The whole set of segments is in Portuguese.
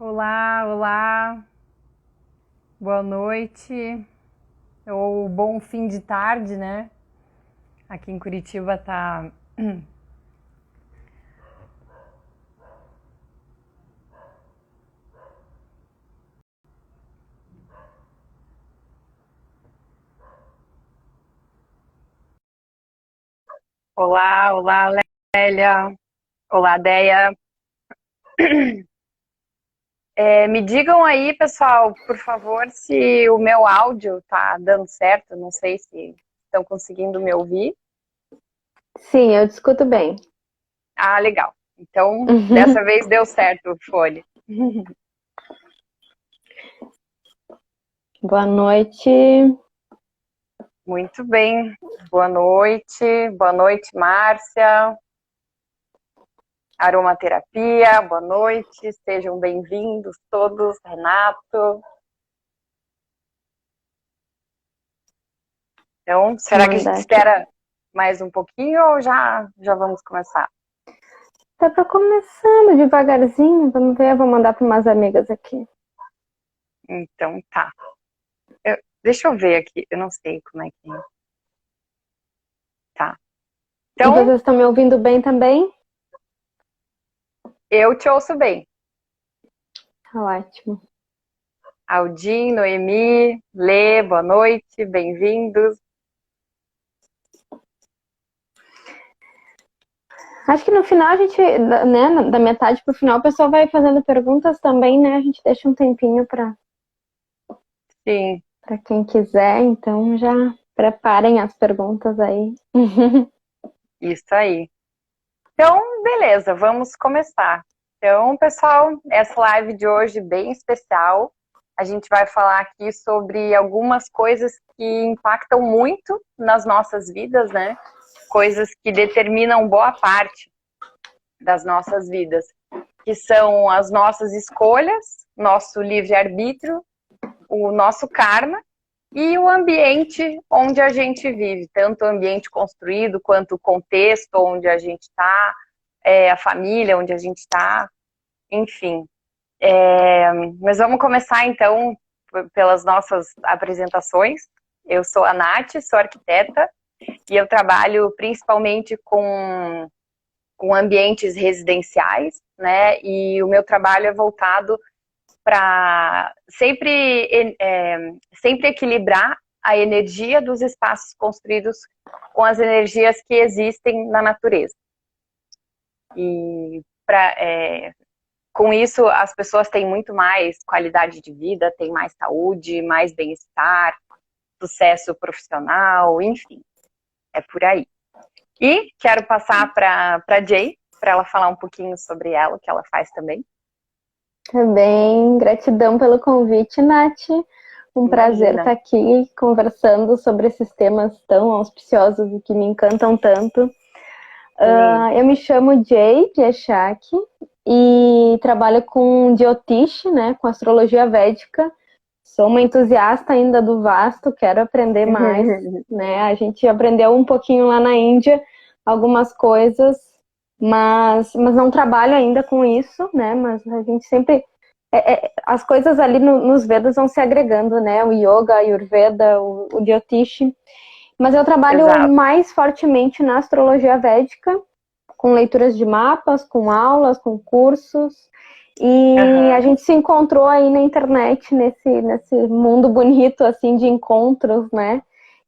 Olá, olá, boa noite, ou bom fim de tarde, né? Aqui em Curitiba tá. Olá, olá, Lélia, olá, Deia. Me digam aí, pessoal, por favor, se o meu áudio tá dando certo, não sei se estão conseguindo me ouvir. Sim, eu te escuto bem. Ah, legal. Então, dessa vez deu certo o fone. Boa noite. Muito bem. Boa noite, Márcia. Aromaterapia, boa noite, sejam bem-vindos todos, Renato. Então, Vou será que a gente mandar aqui. espera mais um pouquinho ou já vamos começar? Tá pra começando devagarzinho. Vamos ver, eu vou mandar para umas amigas aqui. Então tá. Deixa eu ver aqui, eu não sei como é que tá. E Então, vocês estão me ouvindo bem também? eu te ouço bem. Tá ótimo. Aldim, Noemi, Lê, boa noite, bem-vindos. Acho que no final a gente, né, da metade pro final, o pessoal vai fazendo perguntas também, né? A gente deixa um tempinho Sim, para quem quiser, então já preparem as perguntas aí. isso aí. Então, beleza, vamos começar. Então, pessoal, essa live de hoje é bem especial. A gente vai falar aqui sobre algumas coisas que impactam muito nas nossas vidas, né? Coisas que determinam boa parte das nossas vidas, que são as nossas escolhas, nosso livre-arbítrio, o nosso karma e o ambiente onde a gente vive, tanto o ambiente construído quanto o contexto onde a gente está, a família onde a gente está, enfim. Mas vamos começar então pelas nossas apresentações. Eu sou a Nath, sou arquiteta e eu trabalho principalmente com ambientes residenciais, né? E o meu trabalho é voltado para sempre equilibrar a energia dos espaços construídos com as energias que existem na natureza. E com isso as pessoas têm muito mais qualidade de vida, têm mais saúde, mais bem-estar, sucesso profissional, enfim, é por aí. E quero passar para Jay, para ela falar um pouquinho sobre ela, o que ela faz também. Também, gratidão pelo convite, Nath. Um prazer Imagina. estar aqui conversando sobre esses temas tão auspiciosos e que me encantam tanto. Sim. Eu me chamo Jay Piechak e trabalho com Jyotish, né, com astrologia védica. Sou uma entusiasta ainda do vasto, quero aprender mais, né? A gente aprendeu um pouquinho lá na Índia, algumas coisas, mas não trabalho ainda com isso, né? Mas a gente sempre as coisas ali nos Vedas vão se agregando, né? O yoga, a Ayurveda, o Jyotish. Mas eu trabalho Exato. mais fortemente na astrologia védica, com leituras de mapas, com aulas, com cursos. E a Uhum. gente se encontrou aí na internet, nesse mundo bonito, assim, de encontros, né?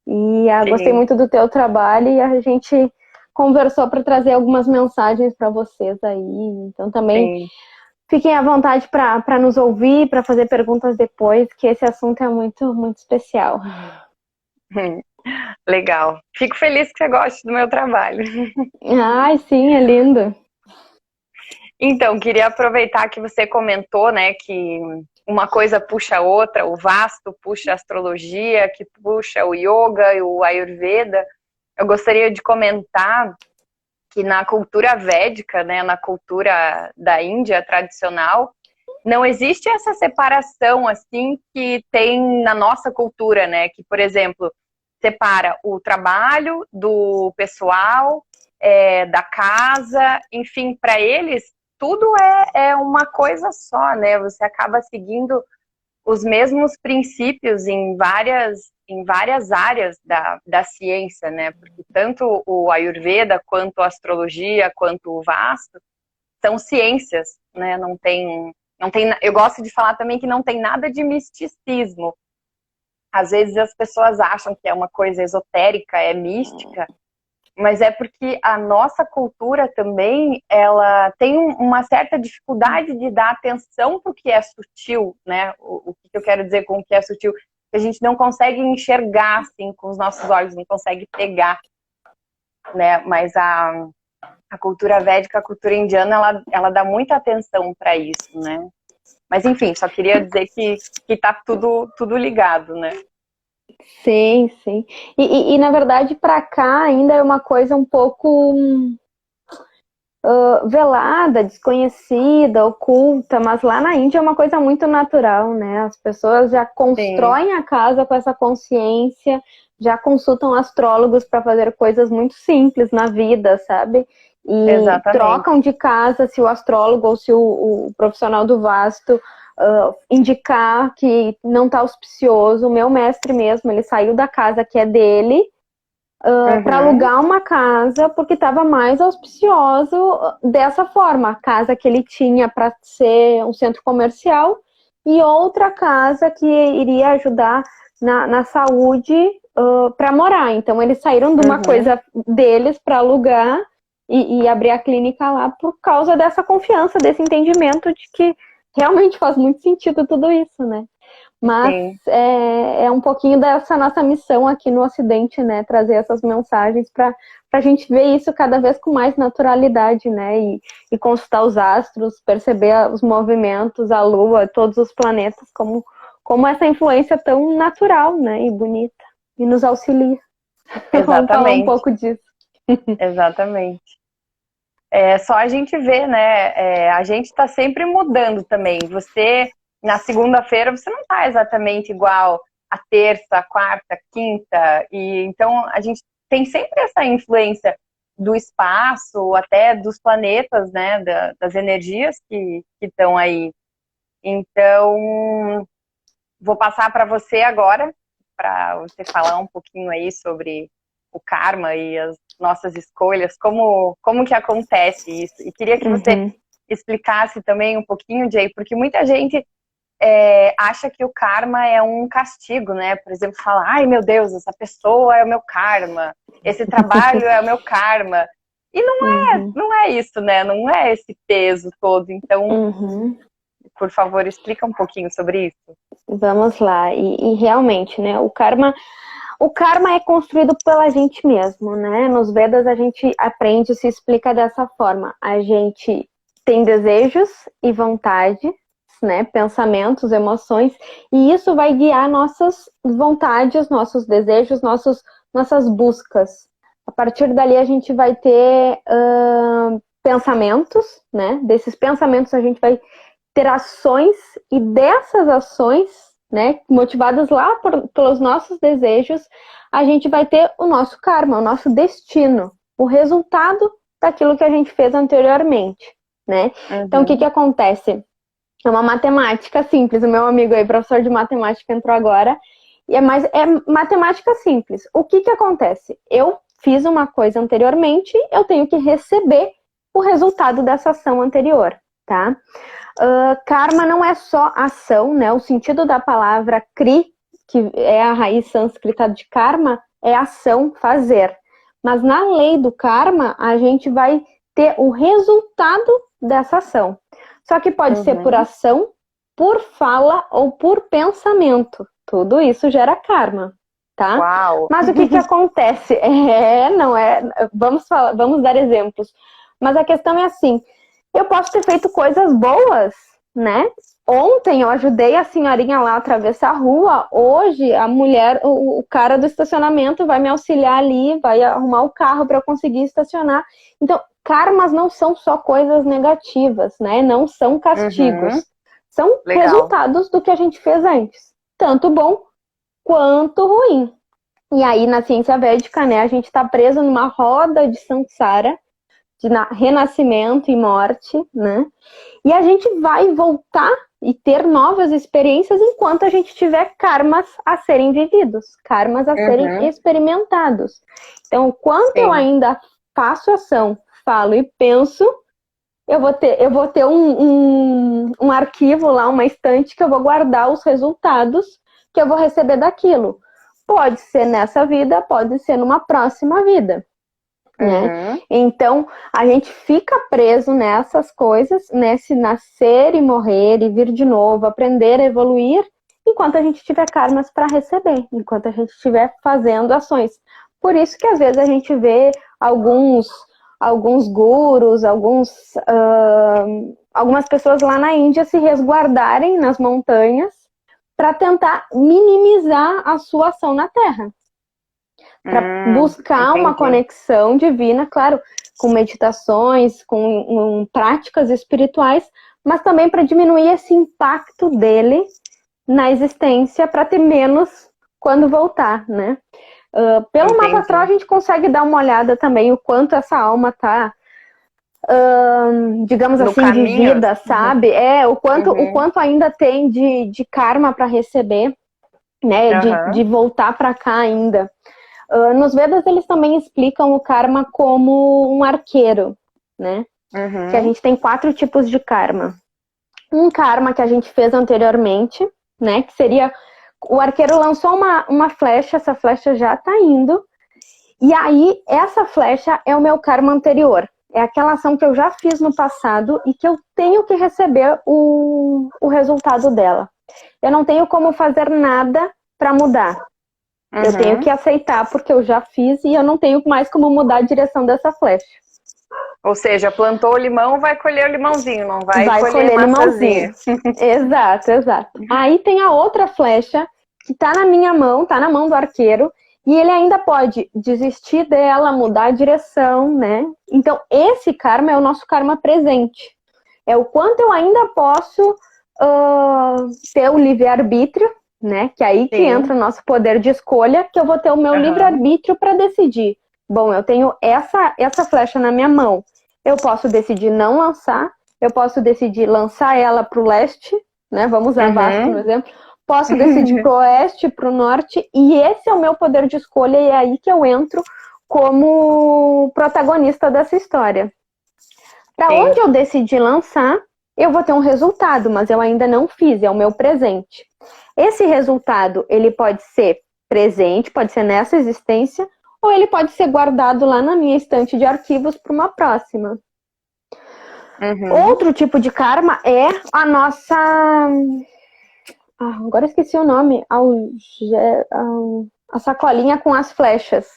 E gostei Sim, muito do teu trabalho e a gente conversou para trazer algumas mensagens para vocês aí. Então também sim. fiquem à vontade para nos ouvir, para fazer perguntas depois, que esse assunto é muito, muito especial. Legal. Fico feliz que você goste do meu trabalho. Ai, sim, é lindo. Então, queria aproveitar que você comentou, né, que uma coisa puxa a outra, o vasto puxa a astrologia, que puxa o yoga e o ayurveda. Eu gostaria de comentar que na cultura védica, né, na cultura da Índia tradicional, não existe essa separação assim que tem na nossa cultura, né? Que, por exemplo, separa o trabalho do pessoal, da casa, enfim, para eles tudo é uma coisa só, né? Você acaba seguindo os mesmos princípios em várias áreas da ciência, né? Porque tanto o Ayurveda, quanto a astrologia, quanto o Vastu, são ciências, né? Eu gosto de falar também que não tem nada de misticismo. Às vezes as pessoas acham que é uma coisa esotérica, é mística, mas é porque a nossa cultura também, ela tem uma certa dificuldade de dar atenção para o que é sutil, né? O que eu quero dizer com o que é sutil? Que a gente não consegue enxergar, assim, com os nossos olhos, não consegue pegar, né? Mas a cultura védica, a cultura indiana, ela dá muita atenção para isso, né? Mas, enfim, só queria dizer que tá tudo ligado, né? Sim, sim. Na verdade, para cá ainda é uma coisa um pouco velada, desconhecida, oculta, mas lá na Índia é uma coisa muito natural, né? As pessoas já constroem a casa com essa consciência, já consultam astrólogos para fazer coisas muito simples na vida, sabe? E Exatamente. trocam de casa se o astrólogo ou se o profissional do vasto indicar que não está auspicioso. O meu mestre mesmo, ele saiu da casa que é dele para alugar uma casa porque estava mais auspicioso dessa forma. A casa que ele tinha para ser um centro comercial e outra casa que iria ajudar na saúde para morar. Então eles saíram de uma coisa deles para alugar e abrir a clínica lá por causa dessa confiança, desse entendimento de que realmente faz muito sentido tudo isso, né? Mas é um pouquinho dessa nossa missão aqui no Ocidente, né? Trazer essas mensagens para a gente ver isso cada vez com mais naturalidade, né? E consultar os astros, perceber os movimentos, a Lua, todos os planetas, como essa influência tão natural, né? E bonita. E nos auxilia. Vamos falar um pouco disso. Exatamente. É só a gente ver, né? A gente está sempre mudando também. Você, na segunda-feira, você não está exatamente igual a terça, a quarta, a quinta. E então a gente tem sempre essa influência do espaço, até dos planetas, né? Das energias que estão aí. Então, vou passar para você agora, para você falar um pouquinho aí sobre o karma e as nossas escolhas, como que acontece isso. E queria que você explicasse também um pouquinho, Jay, porque muita gente acha que o karma é um castigo, né? Por exemplo, fala, ai meu Deus, essa pessoa é o meu karma, esse trabalho é o meu karma. E não é isso, né? Não é esse peso todo. Então, por favor, explica um pouquinho sobre isso. Vamos lá. E realmente, né? O karma é construído pela gente mesmo, né? Nos Vedas a gente aprende, se explica dessa forma. A gente tem desejos e vontades, né? Pensamentos, emoções, e isso vai guiar nossas vontades, nossos desejos, nossas buscas. A partir dali a gente vai ter pensamentos, né? Desses pensamentos a gente vai ter ações, e dessas ações, né, motivadas lá pelos nossos desejos, a gente vai ter o nosso karma, o nosso destino, o resultado daquilo que a gente fez anteriormente, né? Então, o que acontece? É uma matemática simples. O meu amigo aí, professor de matemática, entrou agora, e é matemática simples. O que acontece? Eu fiz uma coisa anteriormente, eu tenho que receber o resultado dessa ação anterior, tá? Karma não é só ação, né? O sentido da palavra kri, que é a raiz sânscrita de karma, é ação, fazer. Mas na lei do karma, a gente vai ter o resultado dessa ação. Só que pode ser por ação, por fala ou por pensamento. Tudo isso gera karma, tá? Uau. Mas o que acontece? Vamos dar exemplos. Mas a questão é assim, eu posso ter feito coisas boas, né? Ontem eu ajudei a senhorinha lá a atravessar a rua, hoje a mulher, o cara do estacionamento vai me auxiliar ali, vai arrumar o carro para eu conseguir estacionar. Então, karmas não são só coisas negativas, né? Não são castigos. São resultados do que a gente fez antes. Tanto bom quanto ruim. E aí, na ciência védica, né, a gente está preso numa roda de samsara, renascimento e morte, né? E a gente vai voltar e ter novas experiências enquanto a gente tiver karmas a serem vividos, karmas a serem experimentados. Então, enquanto eu ainda faço ação, falo e penso, eu vou ter um arquivo lá, uma estante que eu vou guardar os resultados que eu vou receber daquilo. Pode ser nessa vida, pode ser numa próxima vida. Né? Então, a gente fica preso nessas coisas, nesse nascer e morrer e vir de novo, aprender a evoluir, enquanto a gente tiver karmas para receber, enquanto a gente estiver fazendo ações. Por isso que às vezes a gente vê alguns gurus, algumas pessoas lá na Índia se resguardarem nas montanhas para tentar minimizar a sua ação na Terra. Para buscar uma conexão divina, claro, com meditações, com práticas espirituais, mas também para diminuir esse impacto dele na existência, para ter menos quando voltar, né? Pelo mapa astral a gente consegue dar uma olhada também o quanto essa alma tá, digamos no assim, caminho, de vida, sabe? O quanto ainda tem de karma para receber, né? De voltar para cá ainda. Nos Vedas eles também explicam o karma como um arqueiro, né? Que a gente tem 4 tipos de karma. Um karma que a gente fez anteriormente, né? Que seria, o arqueiro lançou uma flecha, essa flecha já tá indo, e aí essa flecha é o meu karma anterior. É aquela ação que eu já fiz no passado e que eu tenho que receber o resultado dela. Eu não tenho como fazer nada para mudar. Eu tenho que aceitar porque eu já fiz e eu não tenho mais como mudar a direção dessa flecha. Ou seja, plantou o limão, vai colher o limãozinho, não vai colher limãozinho. Exato. Aí tem a outra flecha que tá na minha mão, tá na mão do arqueiro, e ele ainda pode desistir dela, mudar a direção, né? Então, esse karma é o nosso karma presente. É o quanto eu ainda posso ter o livre-arbítrio, né? Que é aí que entra o nosso poder de escolha, que eu vou ter o meu livre-arbítrio para decidir. Bom, eu tenho essa flecha na minha mão. Eu posso decidir não lançar, eu posso decidir lançar ela para o leste, né? Vamos usar Vasco no exemplo. Posso decidir para o oeste, para o norte, e esse é o meu poder de escolha, e é aí que eu entro como protagonista dessa história. Para onde eu decidi lançar, eu vou ter um resultado, mas eu ainda não fiz, é o meu presente. Esse resultado, ele pode ser presente, pode ser nessa existência, ou ele pode ser guardado lá na minha estante de arquivos para uma próxima. Outro tipo de karma é a nossa... agora esqueci o nome. A sacolinha com as flechas.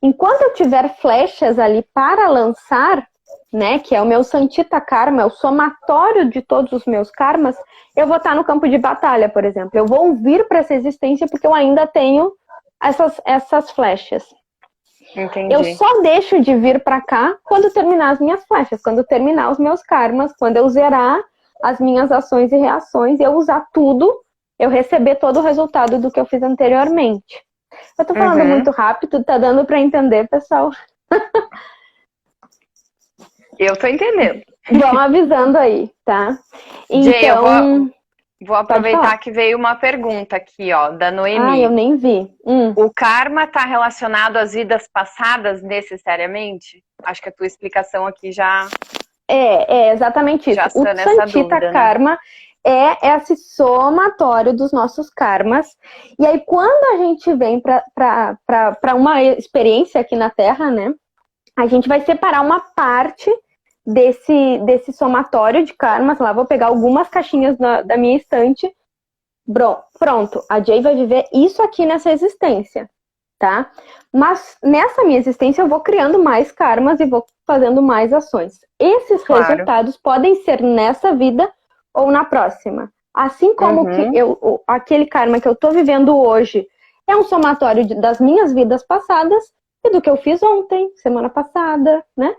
Enquanto eu tiver flechas ali para lançar, né, que é o meu Santita Karma, é o somatório de todos os meus karmas, eu vou estar no campo de batalha, por exemplo. Eu vou vir para essa existência porque eu ainda tenho essas flechas. Entendi. Eu só deixo de vir para cá quando terminar as minhas flechas, quando terminar os meus karmas, quando eu zerar as minhas ações e reações, eu usar tudo, eu receber todo o resultado do que eu fiz anteriormente. Eu tô falando muito rápido, tá dando para entender, pessoal? Eu tô entendendo. Vão avisando aí, tá? Então, Jay, eu vou aproveitar que veio uma pergunta aqui, ó, da Noemi. Eu nem vi. O karma tá relacionado às vidas passadas necessariamente? Acho que a tua explicação aqui já... É exatamente isso. O Santita Karma, né? É esse somatório dos nossos karmas. E aí, quando a gente vem para uma experiência aqui na Terra, né? A gente vai separar uma parte desse somatório de karmas. Lá, vou pegar algumas caixinhas da minha estante. Pronto, a Jay vai viver isso aqui nessa existência, tá? Mas nessa minha existência eu vou criando mais karmas e vou fazendo mais ações. Esses resultados podem ser nessa vida ou na próxima. Assim como que aquele karma que eu tô vivendo hoje é um somatório das minhas vidas passadas e do que eu fiz ontem, semana passada, né?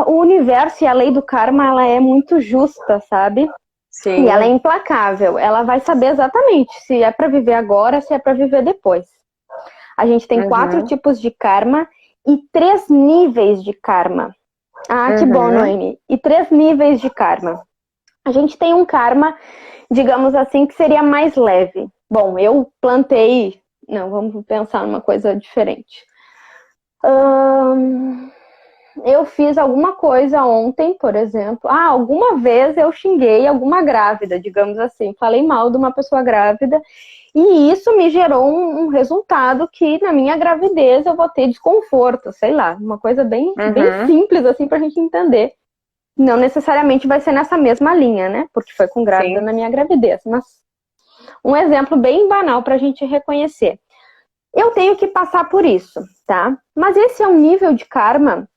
O universo e a lei do karma, ela é muito justa, sabe? Sim. E ela é implacável. Ela vai saber exatamente se é para viver agora, se é para viver depois. A gente tem 4 tipos de karma e 3 níveis de karma. Ah, que bom, Noemi. E 3 níveis de karma. A gente tem um karma, digamos assim, que seria mais leve. Bom, eu plantei... Não, vamos pensar numa coisa diferente. Eu fiz alguma coisa ontem, por exemplo. Alguma vez eu xinguei alguma grávida, digamos assim. Falei mal de uma pessoa grávida. E isso me gerou um resultado que na minha gravidez eu vou ter desconforto, sei lá. Uma coisa bem simples assim pra gente entender. Não necessariamente vai ser nessa mesma linha, né? Porque foi com grávida na minha gravidez. Mas um exemplo bem banal pra gente reconhecer. Eu tenho que passar por isso, tá? Mas esse é um nível de karma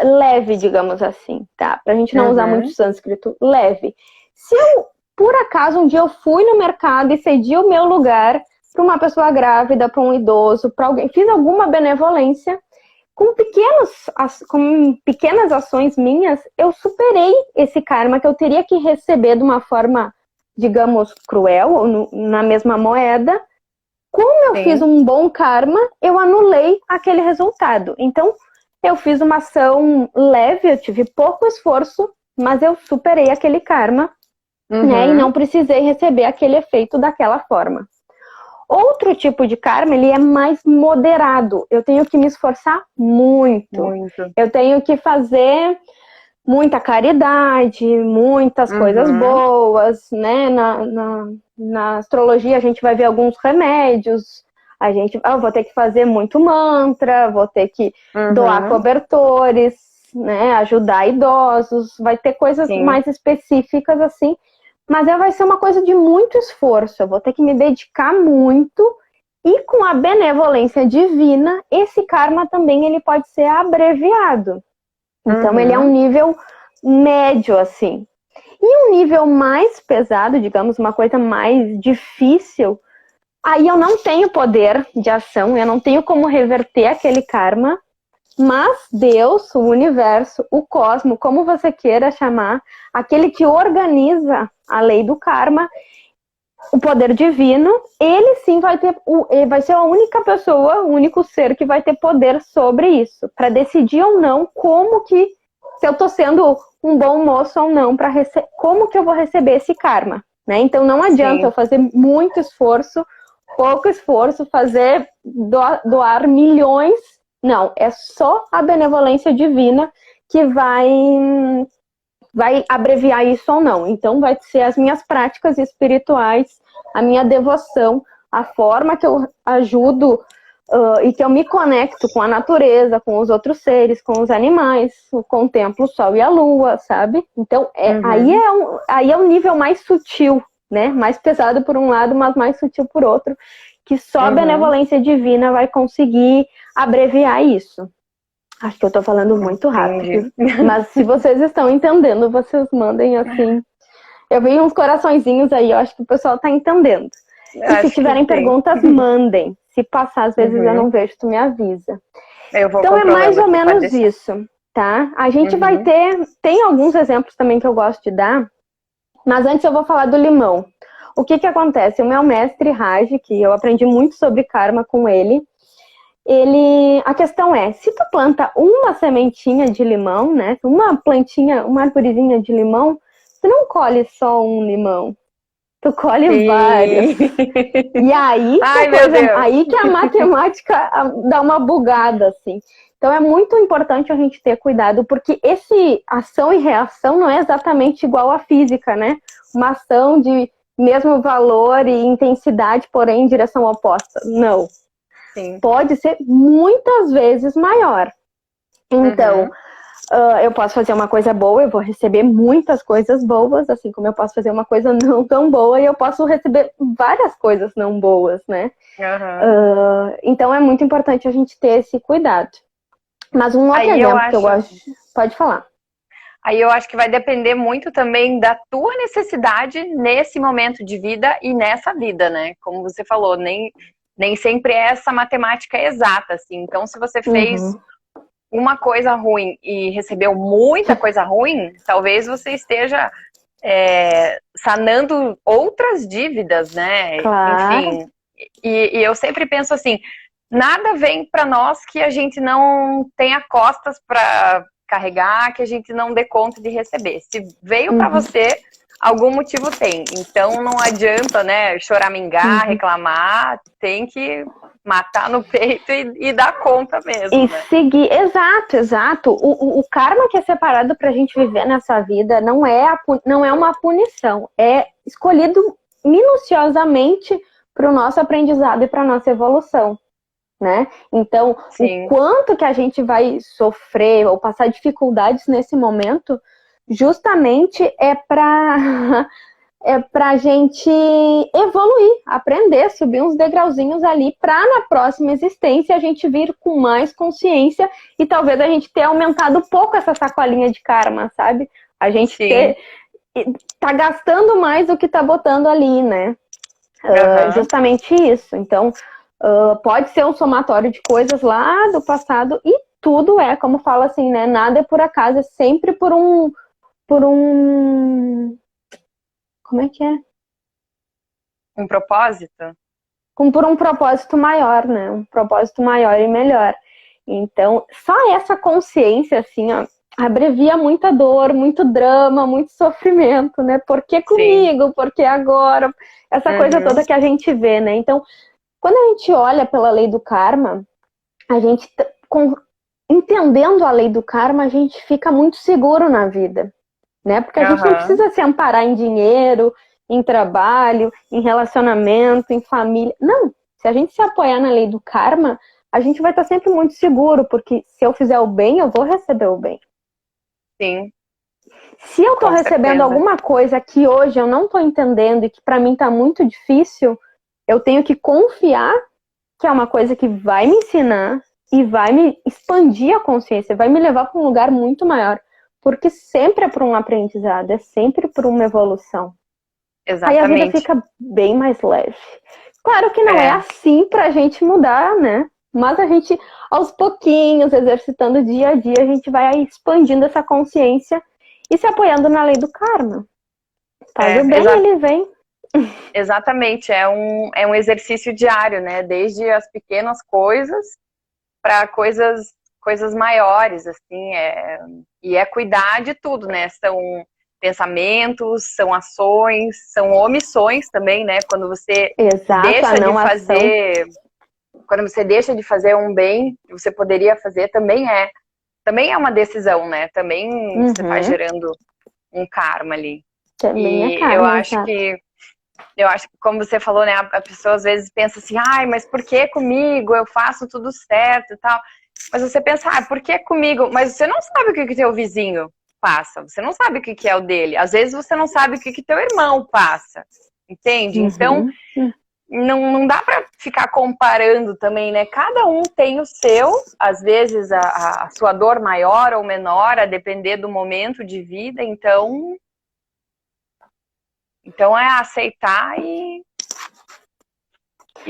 leve, digamos assim, tá? Pra gente não usar muito sânscrito, leve. Se eu, por acaso, um dia eu fui no mercado e cedi o meu lugar para uma pessoa grávida, para um idoso, para alguém, fiz alguma benevolência, com pequenas ações minhas, eu superei esse karma que eu teria que receber de uma forma, digamos, cruel, ou na mesma moeda. Como eu fiz um bom karma, eu anulei aquele resultado. Então, eu fiz uma ação leve, eu tive pouco esforço, mas eu superei aquele karma, né? E não precisei receber aquele efeito daquela forma. Outro tipo de karma, ele é mais moderado. Eu tenho que me esforçar muito. Eu tenho que fazer muita caridade, muitas coisas boas, né? Na astrologia a gente vai ver alguns remédios. Vou ter que fazer muito mantra, vou ter que doar cobertores, né? Ajudar idosos, vai ter coisas mais específicas assim. Mas vai ser uma coisa de muito esforço, eu vou ter que me dedicar muito. E com a benevolência divina, esse karma também ele pode ser abreviado. Então ele é um nível médio, assim. E um nível mais pesado, digamos, uma coisa mais difícil, aí eu não tenho poder de ação, eu não tenho como reverter aquele karma, mas Deus, o universo, o cosmo, como você queira chamar, aquele que organiza a lei do karma, o poder divino, ele sim vai ser a única pessoa, o único ser que vai ter poder sobre isso, para decidir ou não se eu estou sendo um bom moço ou não, como que eu vou receber esse karma, né? Então não adianta eu fazer muito esforço, pouco esforço, doar milhões. Não, é só a benevolência divina que vai abreviar isso ou não. Então vai ser as minhas práticas espirituais, a minha devoção, a forma que eu ajudo e que eu me conecto com a natureza, com os outros seres, com os animais, contemplo o sol e a lua, sabe? Então aí é um nível mais sutil, né? Mais pesado por um lado, mas mais sutil por outro, que só a benevolência divina vai conseguir abreviar isso. Acho que eu tô falando muito rápido. Mas se vocês estão entendendo, vocês mandem assim. Eu vi uns coraçõezinhos aí, eu acho que o pessoal tá entendendo. E se tiverem perguntas, mandem. Se passar, às vezes eu não vejo, tu me avisa. Então é mais ou menos isso, tá? A gente vai tem alguns exemplos também que eu gosto de dar, mas antes eu vou falar do limão. O que acontece? O meu mestre Raj, que eu aprendi muito sobre karma com ele, a questão é, se tu planta uma sementinha de limão, né, uma plantinha, uma arvorezinha de limão, tu não colhe só um limão, tu colhe vários. E aí, aí que a matemática dá uma bugada, assim. Então é muito importante a gente ter cuidado, porque esse ação e reação não é exatamente igual à física, né? Uma ação de mesmo valor e intensidade, porém em direção oposta. Não. Pode ser muitas vezes maior. Então, eu posso fazer uma coisa boa, eu vou receber muitas coisas boas, assim como eu posso fazer uma coisa não tão boa e eu posso receber várias coisas não boas, né? Então é muito importante a gente ter esse cuidado. Mas um outro exemplo que eu gosto... Pode falar. Aí eu acho que vai depender muito também da tua necessidade nesse momento de vida e nessa vida, né? Como você falou, nem sempre é essa matemática exata, assim. Então, se você fez uma coisa ruim e recebeu muita coisa ruim, talvez você esteja sanando outras dívidas, né? Claro. Enfim. E eu sempre penso assim, nada vem para nós que a gente não tenha costas para carregar, que a gente não dê conta de receber. Se veio para você, algum motivo tem. Então não adianta, né, choramingar, reclamar, tem que matar no peito e dar conta mesmo, e né? seguir, exato. O karma que é separado pra gente viver nessa vida não é uma punição, é escolhido minuciosamente para o nosso aprendizado e para nossa evolução, né? Então, Sim. o quanto que a gente vai sofrer ou passar dificuldades nesse momento, justamente é para a gente evoluir, aprender, subir uns degrauzinhos ali para na próxima existência a gente vir com mais consciência e talvez a gente ter aumentado um pouco essa sacolinha de karma, sabe? A gente tá gastando mais do que tá botando ali, né? Justamente isso. Então, pode ser um somatório de coisas lá do passado e tudo é, como fala assim, né? Nada é por acaso, é sempre por um como é que é? Um propósito? Por um propósito maior, né? Um propósito maior e melhor. Então, só essa consciência, assim, ó, abrevia muita dor, muito drama, muito sofrimento, né? Por que comigo? Por que agora? Essa coisa toda que a gente vê, né? Então, quando a gente olha pela lei do karma, a gente, entendendo a lei do karma, a gente fica muito seguro na vida, né? Porque a gente não precisa se amparar em dinheiro, em trabalho, em relacionamento, em família. Não, se a gente se apoiar na lei do karma, a gente vai estar sempre muito seguro, porque se eu fizer o bem, eu vou receber o bem. Sim. Se eu tô recebendo alguma coisa que hoje eu não tô entendendo e que para mim tá muito difícil, eu tenho que confiar que é uma coisa que vai me ensinar e vai me expandir a consciência, vai me levar para um lugar muito maior. Porque sempre é por um aprendizado, é sempre por uma evolução. Exatamente. Aí a vida fica bem mais leve. Claro que não é assim pra gente mudar, né? Mas a gente, aos pouquinhos, exercitando dia a dia, a gente vai expandindo essa consciência e se apoiando na lei do karma. Faz o bem, ele vem. Exatamente, é um exercício diário, né? Desde as pequenas coisas para coisas maiores, assim, e é cuidar de tudo, né? São pensamentos, são ações, são omissões também, né? Quando você deixa de fazer, quando você deixa de fazer um bem que você poderia fazer, também é uma decisão, né? Também você está gerando um karma ali. Também e é karma, eu acho que, como você falou, né, a pessoa às vezes pensa assim, ai, mas por que comigo? Eu faço tudo certo e tal. Mas você pensa, por que comigo? Mas você não sabe o que teu vizinho passa. Você não sabe o que é o dele. Às vezes você não sabe o que teu irmão passa. Entende? Então, não dá pra ficar comparando também, né? Cada um tem o seu, às vezes a sua dor maior ou menor, a depender do momento de vida. Então é aceitar e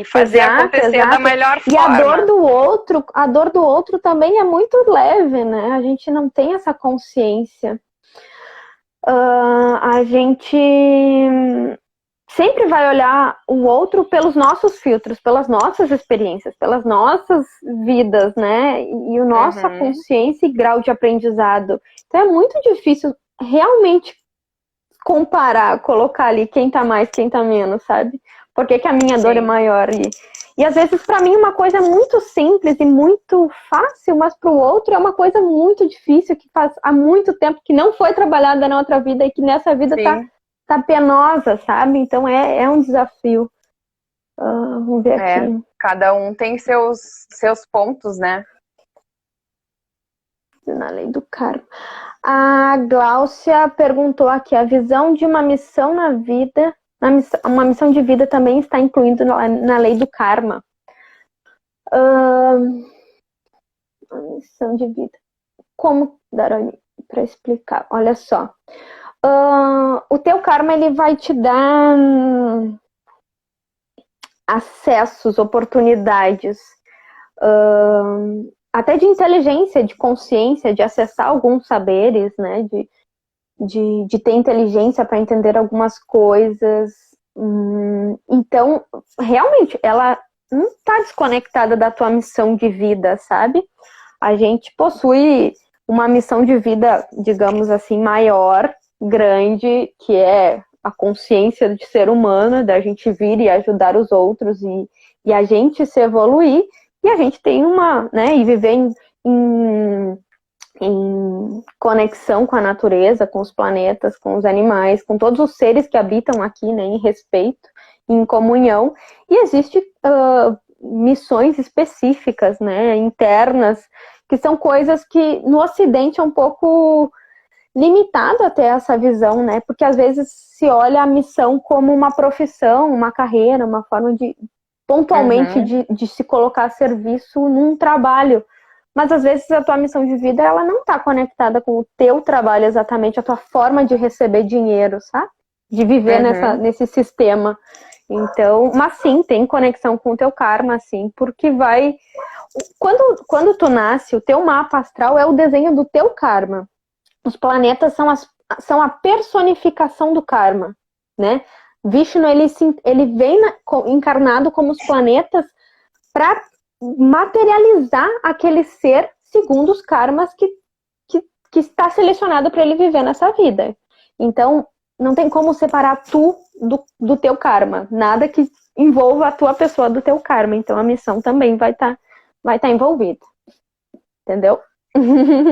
fazer acontecer da melhor forma. E a dor do outro também é muito leve, né? A gente não tem essa consciência. A gente sempre vai olhar o outro pelos nossos filtros, pelas nossas experiências, pelas nossas vidas, né? E a nossa consciência e grau de aprendizado. Então é muito difícil realmente comparar, colocar ali quem tá mais, quem tá menos, sabe? Por que a minha dor é maior? E às vezes para mim uma coisa muito simples e muito fácil, mas para o outro é uma coisa muito difícil, que faz há muito tempo que não foi trabalhada na outra vida e que nessa vida tá penosa, sabe? Então é um desafio. Vamos ver aqui. Cada um tem seus pontos, né? Na lei do karma. A Gláucia perguntou aqui, a visão de uma missão na vida, uma missão de vida também está incluída na lei do karma. Uma missão de vida. Como, Daroni, para explicar? Olha só. O teu karma, ele vai te dar acessos, oportunidades, até de inteligência, de consciência, de acessar alguns saberes, né? De ter inteligência para entender algumas coisas. Então, realmente, ela não tá desconectada da tua missão de vida, sabe? A gente possui uma missão de vida, digamos assim, maior, grande, que é a consciência de ser humano, da gente vir e ajudar os outros e a gente se evoluir, e a gente tem uma, né, e viver em conexão com a natureza, com os planetas, com os animais, com todos os seres que habitam aqui, né, em respeito, em comunhão, e existe missões específicas, né, internas, que são coisas que no Ocidente é um pouco limitado até essa visão, né? Porque às vezes se olha a missão como uma profissão, uma carreira, uma forma de pontualmente de se colocar a serviço num trabalho. Mas às vezes a tua missão de vida ela não está conectada com o teu trabalho exatamente, a tua forma de receber dinheiro, sabe? De viver nesse sistema. Então, mas sim, tem conexão com o teu karma, sim, porque vai... Quando tu nasce, o teu mapa astral é o desenho do teu karma. Os planetas são a personificação do karma, né? Vishnu, ele vem encarnado como os planetas para materializar aquele ser segundo os karmas que está selecionado para ele viver nessa vida. Então, não tem como separar tu do teu karma. Nada que envolva a tua pessoa do teu karma. Então, a missão também vai estar envolvida. Entendeu?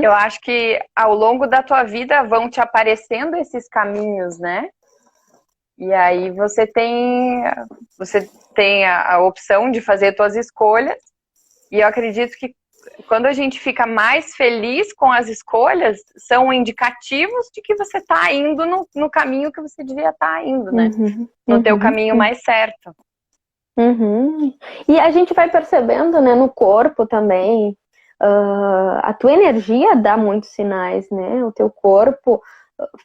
Eu acho que ao longo da tua vida vão te aparecendo esses caminhos, né? E aí você tem a opção de fazer suas escolhas. E eu acredito que quando a gente fica mais feliz com as escolhas, são indicativos de que você está indo no caminho que você devia estar indo, né? No teu caminho mais certo. E a gente vai percebendo, né, no corpo também, a tua energia dá muitos sinais, né? O teu corpo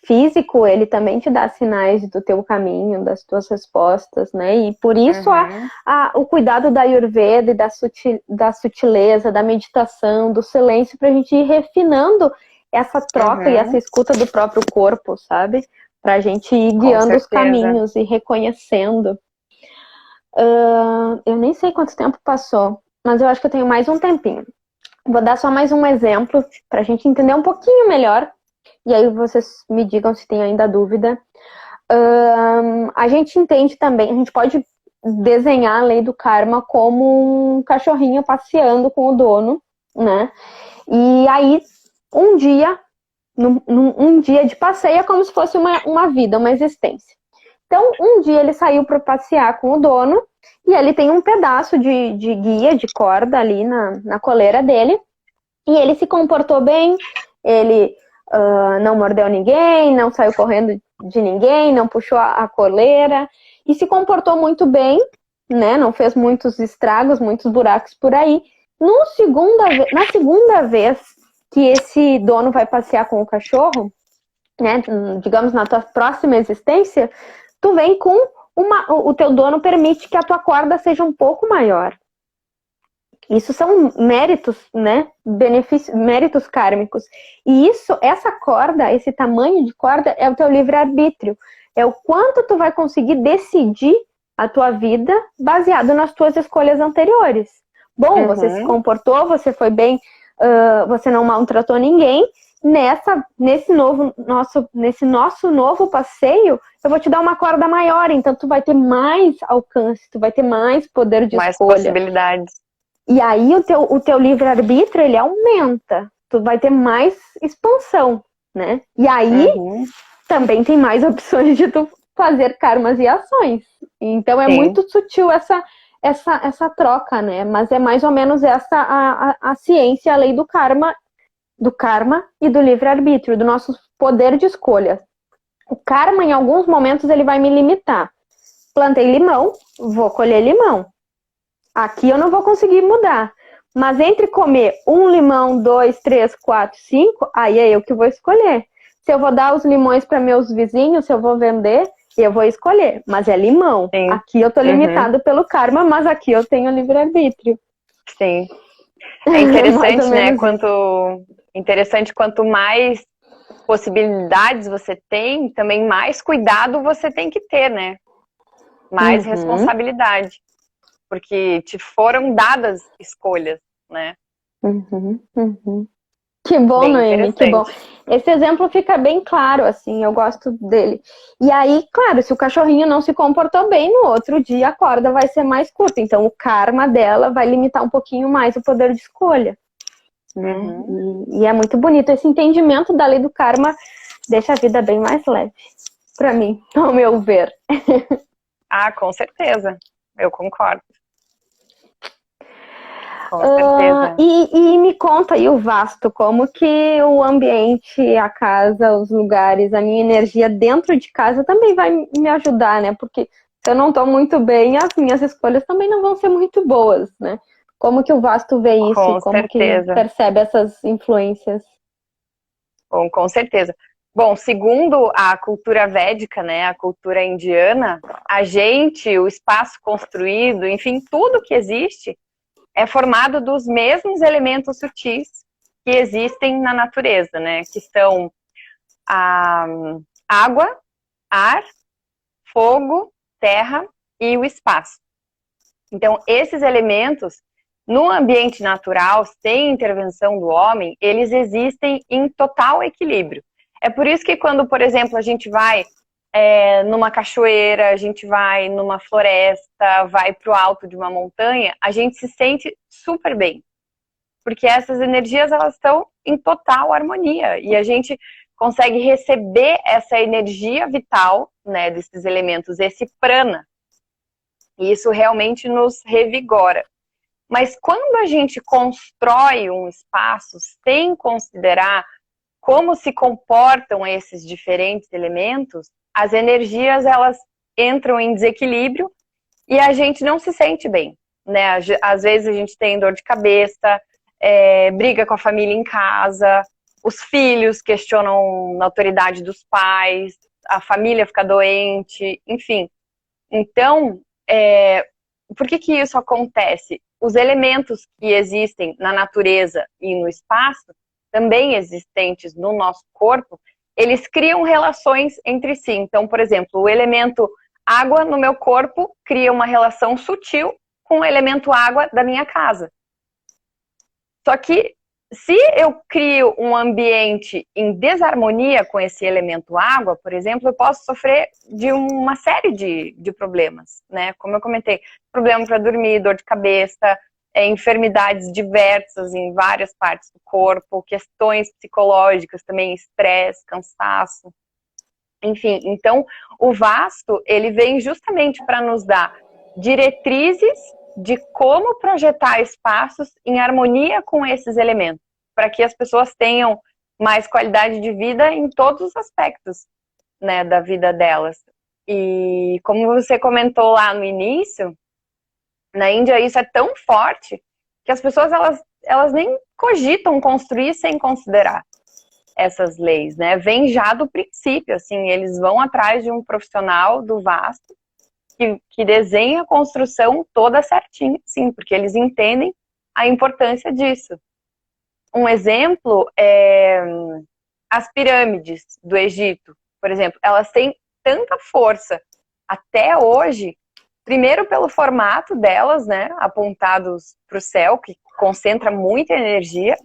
físico, ele também te dá sinais do teu caminho, das tuas respostas, né? E por isso o cuidado da Ayurveda e da sutileza, da meditação, do silêncio, pra gente ir refinando essa troca e essa escuta do próprio corpo, sabe? Pra gente ir guiando os caminhos e reconhecendo. Eu nem sei quanto tempo passou, mas eu acho que eu tenho mais um tempinho. Vou dar só mais um exemplo pra gente entender um pouquinho melhor. E aí vocês me digam se tem ainda dúvida. A gente entende também, a gente pode desenhar a lei do karma como um cachorrinho passeando com o dono, né? E aí, um dia de passeio é como se fosse uma vida, uma existência. Então, um dia ele saiu para passear com o dono e ele tem um pedaço de guia, de corda ali na coleira dele. E ele se comportou bem, ele não mordeu ninguém, não saiu correndo de ninguém, não puxou a coleira e se comportou muito bem, né? Não fez muitos estragos, muitos buracos por aí. Na segunda vez que esse dono vai passear com o cachorro, né? Digamos, na tua próxima existência, tu vem com o teu dono permite que a tua corda seja um pouco maior. Isso são méritos, né? Méritos kármicos. E essa corda, esse tamanho de corda é o teu livre-arbítrio. É o quanto tu vai conseguir decidir a tua vida baseado nas tuas escolhas anteriores. Bom, você se comportou, você foi bem, você não maltratou ninguém. Nesse nosso novo passeio, eu vou te dar uma corda maior, então tu vai ter mais alcance, tu vai ter mais poder de escolha. Mais possibilidades. E aí o teu livre-arbítrio, ele aumenta. Tu vai ter mais expansão, né? E aí também tem mais opções de tu fazer karmas e ações. Então é muito sutil essa troca, né? Mas é mais ou menos essa a ciência, a lei do karma e do livre-arbítrio, do nosso poder de escolha. O karma, em alguns momentos, ele vai me limitar. Plantei limão, vou colher limão. Aqui eu não vou conseguir mudar. Mas entre comer um limão, 2, 3, 4, 5, aí é eu que vou escolher. Se eu vou dar os limões para meus vizinhos, se eu vou vender, eu vou escolher. Mas é limão. Sim. Aqui eu tô limitado pelo karma, mas aqui eu tenho livre-arbítrio. Sim. É interessante, né? Interessante quanto mais possibilidades você tem, também mais cuidado você tem que ter, né? Mais responsabilidade. porque te foram dadas escolhas, né? Uhum, uhum. Que bom, Bem Noemi, que bom. interessante. Esse exemplo fica bem claro, assim, eu gosto dele. E aí, claro, se o cachorrinho não se comportou bem, no outro dia a corda vai ser mais curta. Então, o karma dela vai limitar um pouquinho mais o poder de escolha, né? Uhum. E é muito bonito. Esse entendimento da lei do karma deixa a vida bem mais leve, para mim, ao meu ver. Ah, com certeza. Eu concordo. Com certeza. E me conta aí o Vasto, como que o ambiente, a casa, os lugares, a minha energia dentro de casa também vai me ajudar, né? Porque se eu não estou muito bem, as minhas escolhas também não vão ser muito boas, né? Como que o Vasto vê isso? Com Como que certeza. percebe essas influências? Bom, com certeza. Bom, segundo a cultura védica, né, a cultura indiana, a gente, o espaço construído, enfim, tudo que existe é formado dos mesmos elementos sutis que existem na natureza, né, que são a água, ar, fogo, terra e o espaço. Então, esses elementos, no ambiente natural, sem intervenção do homem, eles existem em total equilíbrio. É por isso que quando, por exemplo, a gente vai numa cachoeira, a gente vai numa floresta, vai para o alto de uma montanha, a gente se sente super bem. Porque essas energias, elas estão em total harmonia. E a gente consegue receber essa energia vital, né, desses elementos, esse prana. E isso realmente nos revigora. Mas quando a gente constrói um espaço sem considerar como se comportam esses diferentes elementos, as energias elas entram em desequilíbrio e a gente não se sente bem, né? Às vezes a gente tem dor de cabeça, briga com a família em casa, os filhos questionam a autoridade dos pais, a família fica doente, enfim. Então, por que isso acontece? Os elementos que existem na natureza e no espaço, também existentes no nosso corpo, eles criam relações entre si. Então, por exemplo, o elemento água no meu corpo cria uma relação sutil com o elemento água da minha casa. Só que se eu crio um ambiente em desarmonia com esse elemento água, por exemplo, eu posso sofrer de uma série de problemas, né? Como eu comentei, problema para dormir, dor de cabeça, enfermidades diversas em várias partes do corpo, questões psicológicas também, estresse, cansaço, enfim. Então, o vasto, ele vem justamente para nos dar diretrizes de como projetar espaços em harmonia com esses elementos, para que as pessoas tenham mais qualidade de vida em todos os aspectos, né, da vida delas. E como você comentou lá no início, na Índia isso é tão forte que as pessoas elas nem cogitam construir sem considerar essas leis, né? Vem já do princípio, assim, eles vão atrás de um profissional do vasto que desenha a construção toda certinha, sim, porque eles entendem a importância disso. Um exemplo é as pirâmides do Egito, por exemplo, elas têm tanta força até hoje, primeiro pelo formato delas, né, apontados para o céu, que concentra muita energia,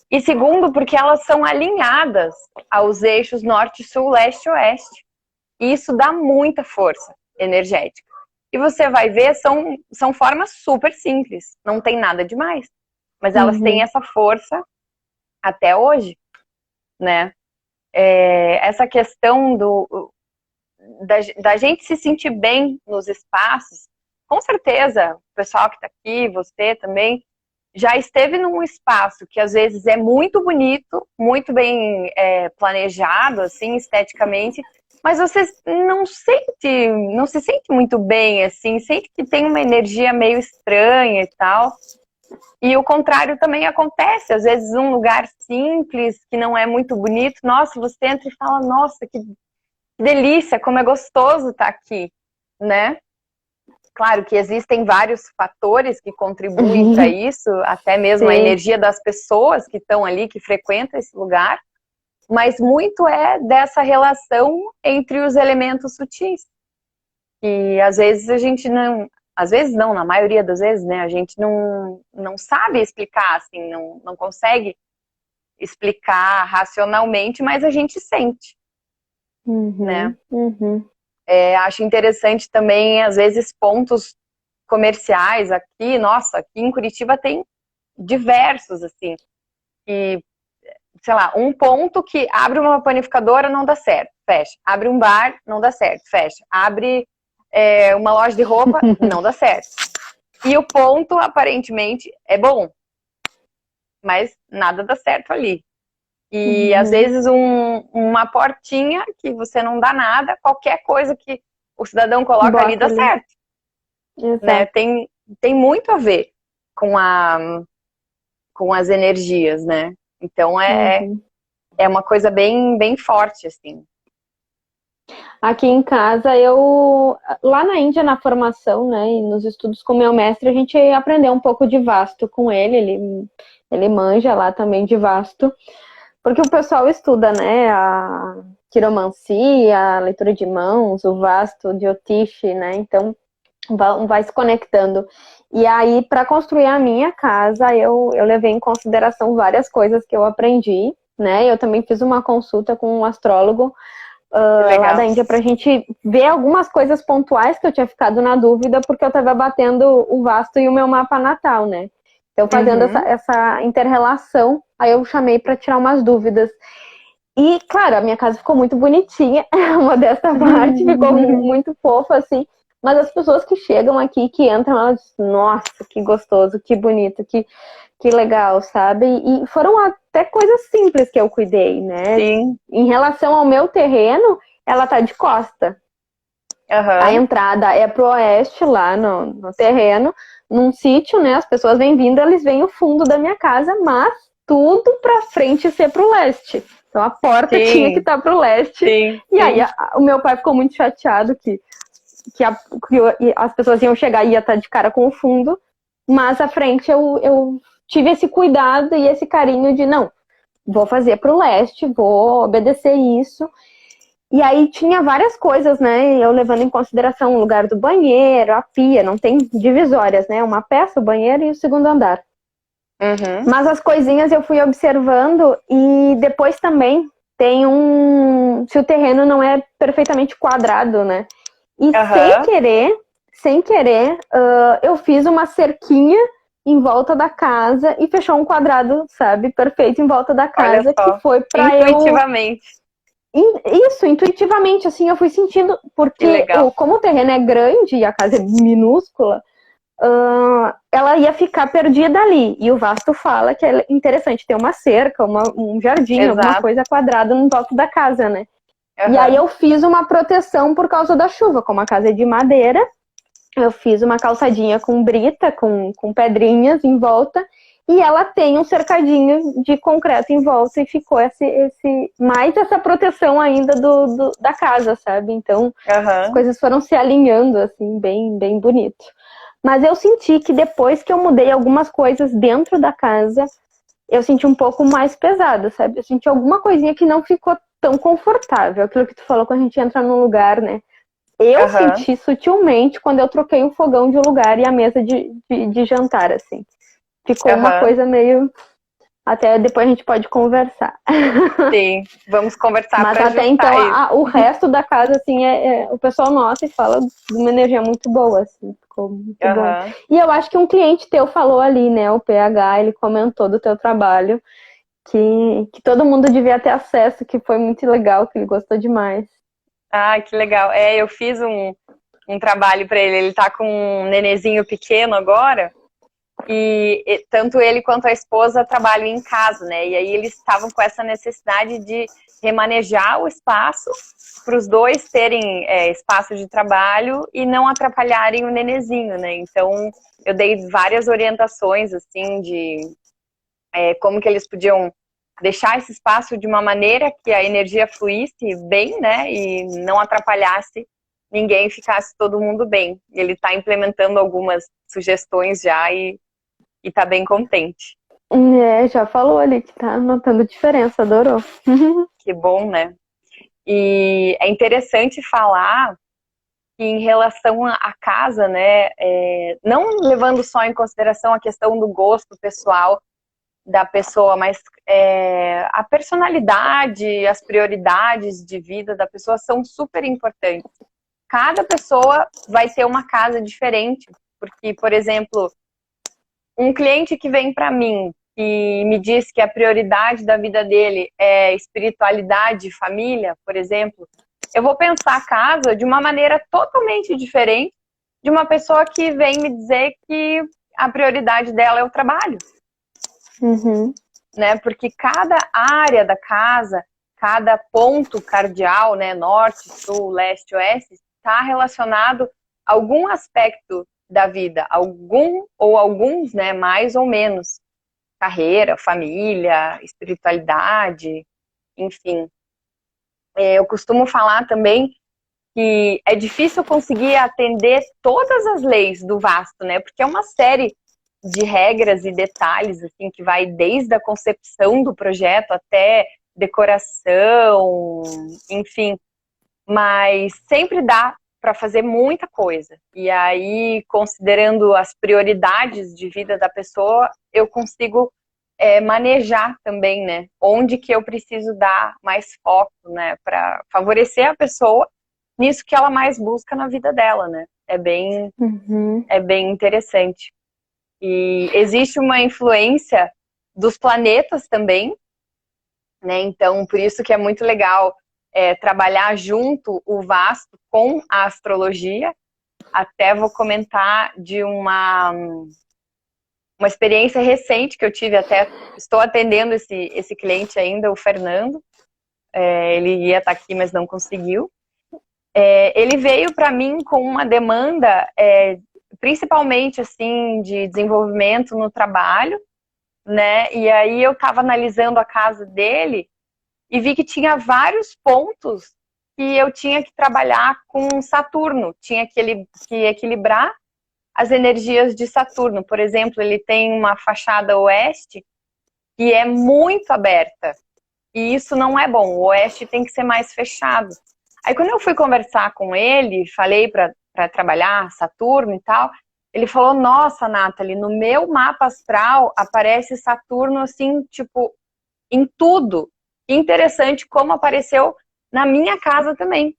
e segundo porque elas são alinhadas aos eixos norte, sul, leste e oeste. E isso dá muita força energética. E você vai ver, são formas super simples, não tem nada demais. Mas elas têm essa força até hoje, né? Essa questão da gente se sentir bem nos espaços, com certeza, o pessoal que está aqui, você também, já esteve num espaço que às vezes é muito bonito, muito bem planejado, assim, esteticamente, mas você não se sente muito bem, assim, sente que tem uma energia meio estranha e tal. E o contrário também acontece, às vezes um lugar simples, que não é muito bonito, nossa, você entra e fala, nossa, que delícia, como é gostoso estar aqui, né? Claro que existem vários fatores que contribuem para isso, até mesmo a Sim. energia das pessoas que estão ali, que frequentam esse lugar, mas muito é dessa relação entre os elementos sutis. E às vezes a gente às vezes não, na maioria das vezes, né, a gente não sabe explicar, assim, não consegue explicar racionalmente, mas a gente sente, né? Acho interessante também, às vezes, pontos comerciais aqui, nossa, aqui em Curitiba tem diversos, assim, e, sei lá, um ponto que abre uma panificadora, não dá certo, fecha. Abre um bar, não dá certo, fecha. Abre uma loja de roupa, não dá certo. E o ponto, aparentemente, é bom, mas nada dá certo ali. E, às vezes, uma portinha que você não dá nada, qualquer coisa que o cidadão coloca Bota ali dá ali. certo. Exato. Né? Tem muito a ver com as energias, né? Então, é uma coisa bem, bem forte, assim. Aqui em casa, lá na Índia, na formação, né, e nos estudos com meu mestre, a gente aprendeu um pouco de vasto com ele manja lá também de vasto, porque o pessoal estuda, né, a quiromancia, a leitura de mãos, o vasto, o Jyotish, né, então vai se conectando. E aí, para construir a minha casa, eu levei em consideração várias coisas que eu aprendi, né, eu também fiz uma consulta com um astrólogo, lá da Índia pra gente ver algumas coisas pontuais que eu tinha ficado na dúvida, porque eu tava batendo o vasto e o meu mapa natal, né? Então, fazendo essa inter-relação, aí eu chamei pra tirar umas dúvidas. E, claro, a minha casa ficou muito bonitinha, uma dessa parte, ficou muito fofa, assim. Mas as pessoas que chegam aqui, que entram, elas dizem, nossa, que gostoso, que bonito, que legal, sabe? E foram até coisas simples que eu cuidei, né? Sim. Em relação ao meu terreno, ela tá de costa. A entrada é pro oeste, lá no terreno, num sítio, né? As pessoas vêm vindo, eles veem o fundo da minha casa, mas tudo pra frente ser pro leste. Então a porta tinha que estar pro leste. E aí o meu pai ficou muito chateado que as pessoas iam chegar e ia estar de cara com o fundo, mas à frente eu tive esse cuidado e esse carinho de, não, vou fazer pro leste, vou obedecer isso. E aí tinha várias coisas, né, eu levando em consideração o lugar do banheiro, a pia, não tem divisórias, né, uma peça, o banheiro e o segundo andar. Mas as coisinhas eu fui observando e depois também tem se o terreno não é perfeitamente quadrado, né, e sem querer, eu fiz uma cerquinha em volta da casa e fechou um quadrado, sabe, perfeito em volta da casa, que foi pra intuitivamente. Isso, intuitivamente, assim, eu fui sentindo, porque como o terreno é grande e a casa é minúscula, ela ia ficar perdida ali. E o vasto fala que é interessante ter uma cerca, um jardim, alguma coisa quadrada no volta da casa, né? E aí eu fiz uma proteção por causa da chuva, como a casa é de madeira, eu fiz uma calçadinha com brita, com pedrinhas em volta, e ela tem um cercadinho de concreto em volta, e ficou mais essa proteção ainda da casa, sabe? Então, as coisas foram se alinhando, assim, bem, bem bonito. Mas eu senti que depois que eu mudei algumas coisas dentro da casa, eu senti um pouco mais pesado, sabe? Eu senti alguma coisinha que não ficou tão confortável. Aquilo que tu falou quando a gente entra num lugar, né? Eu senti sutilmente quando eu troquei o fogão de lugar e a mesa de jantar, assim. Ficou uma coisa meio... Até depois a gente pode conversar. Sim, vamos conversar. Mas até então, o resto da casa, assim, o pessoal nota e fala de uma energia muito boa, assim. Ficou muito bom. E eu acho que um cliente teu falou ali, né? O PH, ele comentou do teu trabalho, que todo mundo devia ter acesso, que foi muito legal, que ele gostou demais. Ah, que legal. Eu fiz um trabalho para ele. Ele tá com um nenezinho pequeno agora. E tanto ele quanto a esposa trabalham em casa, né? E aí eles estavam com essa necessidade de remanejar o espaço para os dois terem espaço de trabalho e não atrapalharem o nenezinho, né? Então eu dei várias orientações assim de como que eles podiam deixar esse espaço de uma maneira que a energia fluísse bem, né? E não atrapalhasse ninguém, ficasse todo mundo bem. Ele está implementando algumas sugestões já e tá bem contente. Já falou ali que tá notando diferença, adorou. Que bom, né? E é interessante falar que em relação à casa, né, não levando só em consideração a questão do gosto pessoal da pessoa, mas a personalidade, as prioridades de vida da pessoa são super importantes. Cada pessoa vai ter uma casa diferente, porque, por exemplo, um cliente que vem para mim e me diz que a prioridade da vida dele é espiritualidade e família, por exemplo, eu vou pensar a casa de uma maneira totalmente diferente de uma pessoa que vem me dizer que a prioridade dela é o trabalho. Né? Porque cada área da casa, cada ponto cardeal, né, norte, sul, leste, oeste, está relacionado a algum aspecto da vida, algum ou alguns, né, mais ou menos. Carreira, família, espiritualidade, enfim. Eu costumo falar também que é difícil conseguir atender todas as leis do vasto, né? Porque é uma série de regras e detalhes, assim, que vai desde a concepção do projeto até decoração, enfim. Mas sempre dá para fazer muita coisa. E aí, considerando as prioridades de vida da pessoa, eu consigo manejar também, né? Onde que eu preciso dar mais foco, né? Para favorecer a pessoa nisso que ela mais busca na vida dela, né? É bem interessante. E existe uma influência dos planetas também, né? Então, por isso que é muito legal trabalhar junto o vasto com a astrologia. Até vou comentar de uma experiência recente que eu tive, até estou atendendo esse cliente ainda, o Fernando. Ele ia estar aqui, mas não conseguiu. Ele veio para mim com uma demanda, principalmente assim, de desenvolvimento no trabalho, né? E aí eu estava analisando a casa dele e vi que tinha vários pontos que eu tinha que trabalhar com Saturno, tinha que equilibrar as energias de Saturno. Por exemplo, ele tem uma fachada oeste que é muito aberta, e isso não é bom, o oeste tem que ser mais fechado. Aí quando eu fui conversar com ele, falei para trabalhar Saturno e tal, ele falou, nossa, Nathalie, no meu mapa astral aparece Saturno assim, tipo, em tudo. Interessante como apareceu na minha casa também.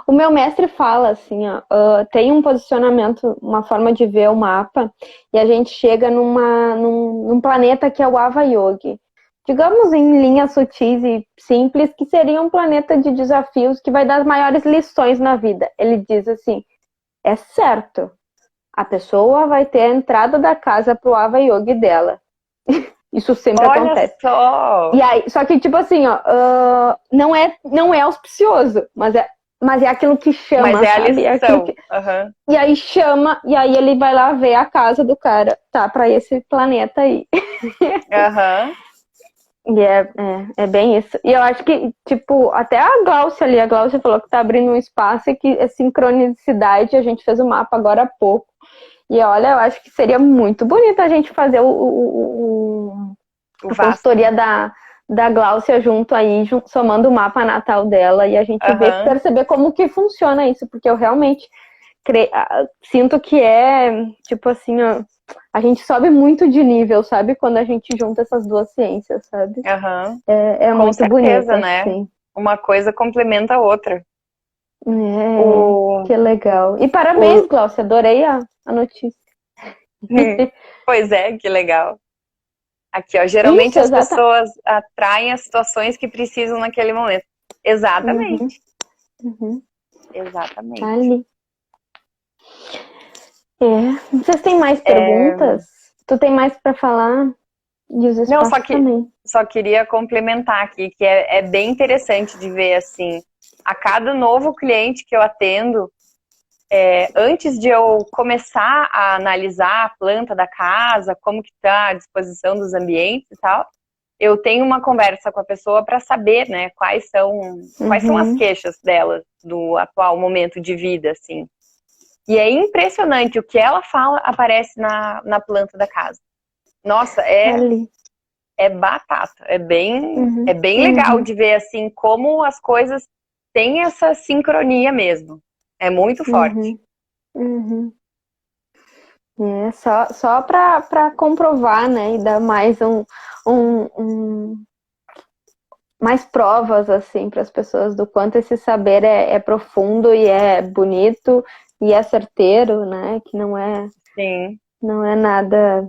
O meu mestre fala assim, ó, tem um posicionamento, uma forma de ver o mapa, e a gente chega num planeta que é o Ava Yogi. Digamos em linhas sutis e simples, que seria um planeta de desafios que vai dar as maiores lições na vida. Ele diz assim, é certo, a pessoa vai ter a entrada da casa pro Ava Yogi dela. Isso sempre acontece. Só! E aí, só que, tipo assim, ó, não é auspicioso, mas é aquilo que chama, mas é sabe? a lição. E aí chama, e aí ele vai lá ver a casa do cara, tá, pra esse planeta aí. E é bem isso. E eu acho que, tipo, até a Gláucia falou que tá abrindo um espaço e que é sincronicidade, a gente fez o mapa agora há pouco. E olha, eu acho que seria muito bonito a gente fazer a consultoria da Gláucia junto aí, somando o mapa natal dela, e a gente perceber como que funciona isso, porque eu realmente sinto que tipo assim, ó, a gente sobe muito de nível, sabe? Quando a gente junta essas duas ciências, sabe? É com muito certeza, bonito, né? assim. Uma coisa complementa a outra. Que legal. E parabéns, Gláucia, adorei a notícia. Pois é, que legal. Aqui, ó, geralmente as pessoas atraem as situações que precisam naquele momento. Exatamente. Exatamente. Ali. Vocês têm mais perguntas? Tu tem mais para falar? Não, só queria complementar aqui, que é bem interessante de ver, assim, a cada novo cliente que eu atendo, antes de eu começar a analisar a planta da casa, como que está a disposição dos ambientes e tal, eu tenho uma conversa com a pessoa para saber, né, quais são as queixas dela do atual momento de vida, assim. E é impressionante o que ela fala aparece na planta da casa. Nossa, é batata. É bem legal de ver, assim, como as coisas têm essa sincronia mesmo. É muito forte. Uhum. É, só para comprovar, né, e dar mais mais provas, assim, para as pessoas do quanto esse saber é profundo e é bonito e é certeiro, né, que Sim, não é nada,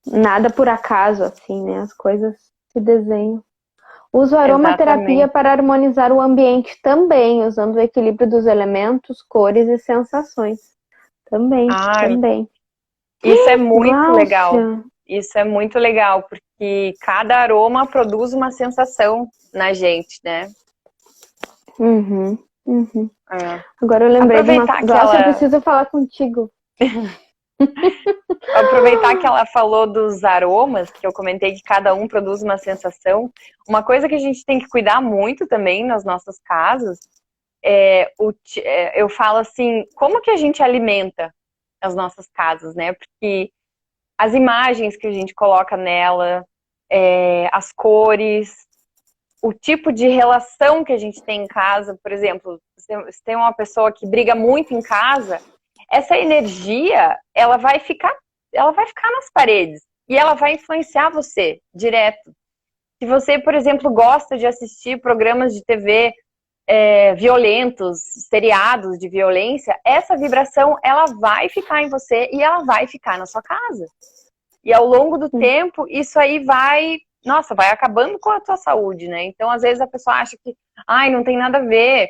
nada por acaso, assim, né, as coisas se desenham. Uso aromaterapia exatamente. para harmonizar o ambiente também, usando o equilíbrio dos elementos, cores e sensações. Também, Ai, também. isso é muito legal. Glaucia. Isso é muito legal, porque cada aroma produz uma sensação na gente, né? Uhum, uhum. É. Agora eu lembrei de uma. Aproveitar que Glaucia, eu ela, preciso falar contigo. aproveitar que ela falou dos aromas, que eu comentei que cada um produz uma sensação. Uma coisa que a gente tem que cuidar muito também nas nossas casas eu falo assim, como que a gente alimenta as nossas casas, né? Porque as imagens que a gente coloca nela, as cores, o tipo de relação que a gente tem em casa, por exemplo, se tem uma pessoa que briga muito em casa, essa energia, ela vai ficar nas paredes e ela vai influenciar você direto. Se você, por exemplo, gosta de assistir programas de TV violentos, seriados de violência, essa vibração ela vai ficar em você e ela vai ficar na sua casa. E ao longo do tempo, isso aí vai acabando com a tua saúde, né? Então, às vezes a pessoa acha que, ai, não tem nada a ver,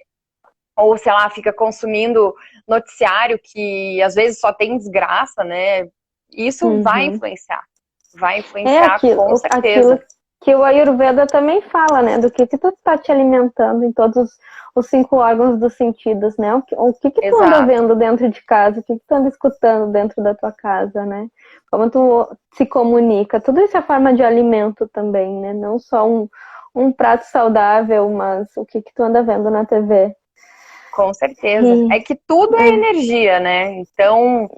ou sei lá, fica consumindo noticiário que às vezes só tem desgraça, né? Isso Uhum. vai É influenciar com aquilo certeza. que o Ayurveda também fala, né? Do que tu tá te alimentando em todos os 5 órgãos dos sentidos, né? O que tu anda Exato. vendo dentro de casa? O que tu anda escutando dentro da tua casa, né? Como tu se comunica. Tudo isso é forma de alimento também, né? Não só um prato saudável, mas o que tu anda vendo na TV. Com certeza. É E, que tudo é é, energia, né? Então,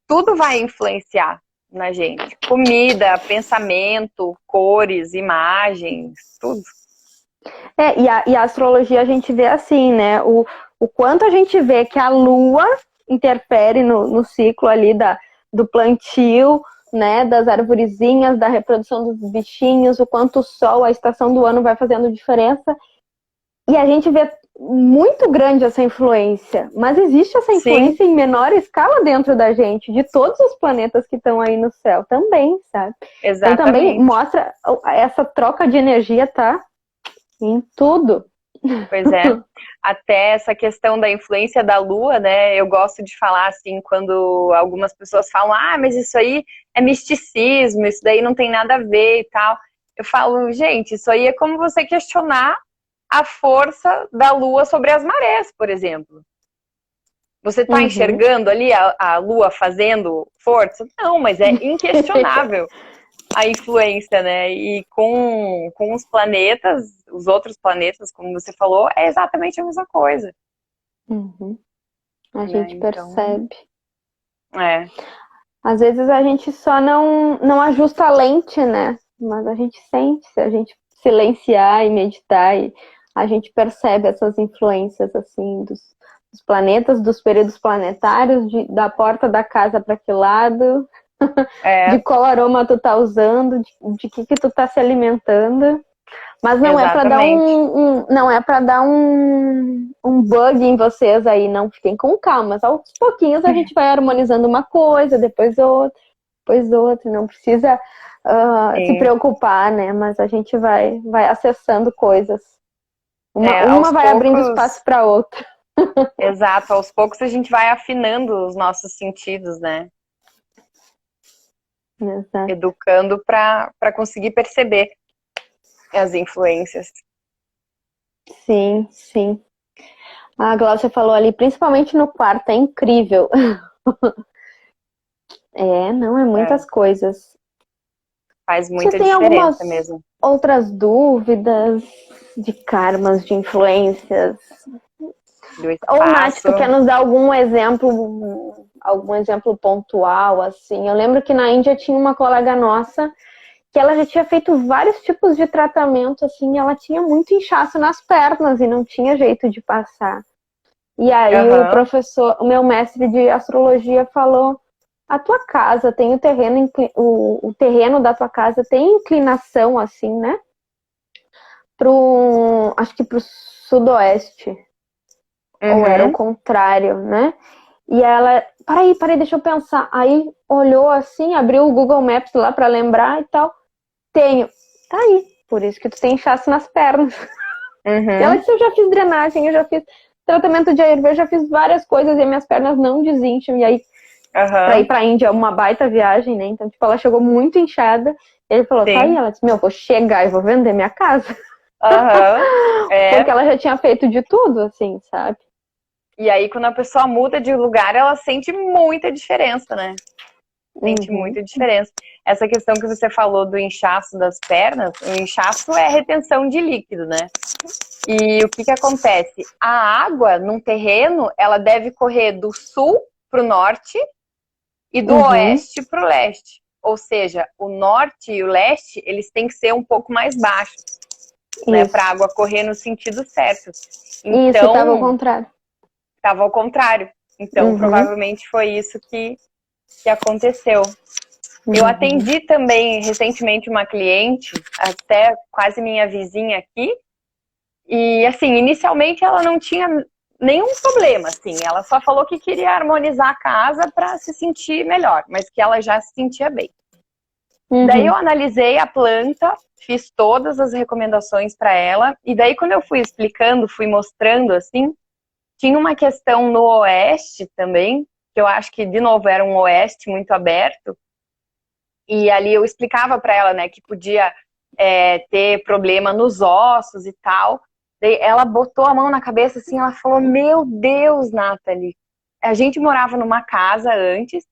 tudo vai influenciar na gente. Comida, pensamento, cores, imagens, tudo. e a astrologia a gente vê assim, né? O quanto a gente vê que a lua interfere no ciclo ali do plantio, né? Das arvorezinhas, da reprodução dos bichinhos, o quanto o sol, a estação do ano vai fazendo diferença. E a gente vê muito grande essa influência, mas existe essa Sim, influência em menor escala dentro da gente, de todos os planetas que estão aí no céu também, sabe? Então também exatamente. mostra essa troca de energia, tá? Em tudo. Pois é. Até essa questão da influência da lua, né? Eu gosto de falar assim, quando algumas pessoas falam, ah, mas isso aí é misticismo, isso daí não tem nada a ver e tal. Eu falo, gente, isso aí é como você questionar a força da lua sobre as marés, por exemplo. Você está Uhum. enxergando ali a lua fazendo força? Não, mas é inquestionável a influência, né? E com os planetas, os outros planetas, como você falou, é exatamente a mesma coisa, Uhum. A né? gente Então, percebe. é, Às vezes a gente só não ajusta a lente, né? Mas a gente sente, se a gente silenciar e meditar, e a gente percebe essas influências assim dos planetas, dos períodos planetários, da porta da casa para que lado, de é, qual aroma tu tá usando, de que tu tá se alimentando. Mas não é para dar exatamente. não é para dar um bug em vocês aí, não fiquem com calma. Aos pouquinhos a gente vai harmonizando uma coisa, depois outra. Não precisa se Sim. preocupar, né? Mas a gente vai acessando coisas. Uma Aos vai abrindo espaço poucos, para outra. exato, aos poucos a gente vai afinando os nossos sentidos, né? Exato. Educando para conseguir perceber as influências. Sim, sim. A Glaucia falou ali, principalmente no quarto, é incrível. É, não é É, muitas coisas. faz Você muita tem diferença algumas mesmo. outras dúvidas de karmas, de influências? Do Ou, Nath, tu quer espaço. nos dar algum exemplo pontual, assim? Eu lembro que na Índia tinha uma colega nossa que ela já tinha feito vários tipos de tratamento, assim, ela tinha muito inchaço nas pernas e não tinha jeito de passar. E aí o meu mestre de astrologia falou, a tua casa tem o terreno, o terreno da tua casa tem inclinação, assim, né? Acho que pro sudoeste. Ou era o contrário, né? E ela, para aí, deixa eu pensar. Aí olhou assim, abriu o Google Maps lá pra lembrar e tal. Tenho. Tá aí. Por isso que tu tem inchaço nas pernas. E ela disse, eu já fiz drenagem, eu já fiz tratamento de Ayurveda, eu já fiz várias coisas e minhas pernas não desincham. E aí, pra ir pra Índia é uma baita viagem, né? Então, tipo, ela chegou muito inchada. Ele falou, tá aí. Ela disse, meu, eu vou chegar e vou vender minha casa. Porque ela já tinha feito de tudo, assim, sabe? E aí, quando a pessoa muda de lugar, ela sente muita diferença, né? Sente muita diferença. Essa questão que você falou do inchaço das pernas, o inchaço é retenção de líquido, né? E o que que acontece? A água num terreno, ela deve correr do sul para o norte e do oeste para o leste. Ou seja, o norte e o leste, eles têm que ser um pouco mais baixos, né? Para a água correr no sentido certo. Então, isso, estava ao contrário. Estava ao contrário. Então, provavelmente foi isso que aconteceu. Eu atendi também recentemente uma cliente, até quase minha vizinha aqui, e assim, inicialmente ela não tinha nenhum problema, assim, ela só falou que queria harmonizar a casa para se sentir melhor, mas que ela já se sentia bem. Daí eu analisei a planta, fiz todas as recomendações para ela, e daí quando eu fui explicando, fui mostrando assim, tinha uma questão no oeste também, que eu acho que, de novo, era um oeste muito aberto. E ali eu explicava para ela, né, que podia ter problema nos ossos e tal. Daí ela botou a mão na cabeça assim, ela falou, meu Deus, Nathalie, a gente morava numa casa antes,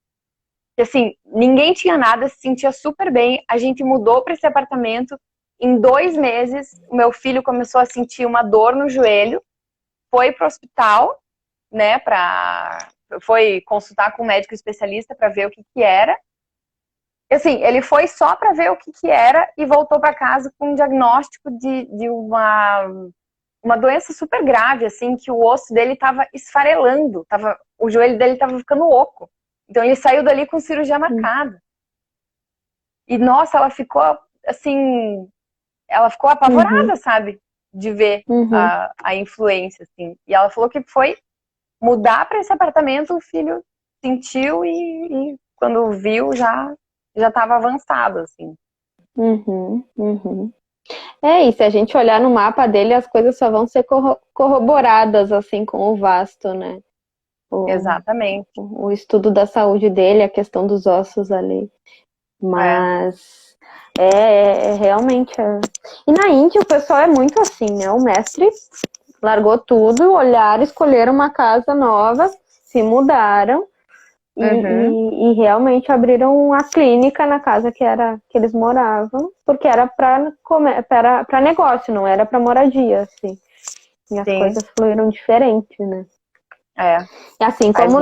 que assim, ninguém tinha nada, se sentia super bem. A gente mudou para esse apartamento. Em 2 meses, o meu filho começou a sentir uma dor no joelho, foi pro hospital, né, foi consultar com um médico especialista para ver o que era. Assim, ele foi só para ver o que era e voltou para casa com um diagnóstico de uma doença super grave, assim, que o osso dele estava esfarelando, o joelho dele estava ficando oco. Então ele saiu dali com cirurgia marcada. E nossa, ela ficou assim, ela ficou apavorada, sabe, de ver a influência, assim. E ela falou que foi mudar para esse apartamento, o filho sentiu e quando viu já estava avançado, assim. E se a gente olhar no mapa dele, as coisas só vão ser corroboradas, assim, com o vasto, né? Exatamente. O estudo da saúde dele, a questão dos ossos ali. Mas realmente. E na Índia o pessoal é muito assim, né? O mestre largou tudo, olharam, escolheram uma casa nova, se mudaram e realmente abriram a clínica na casa que eles moravam, porque era para negócio, não era para moradia, assim. E as coisas fluíram diferente, né? Assim como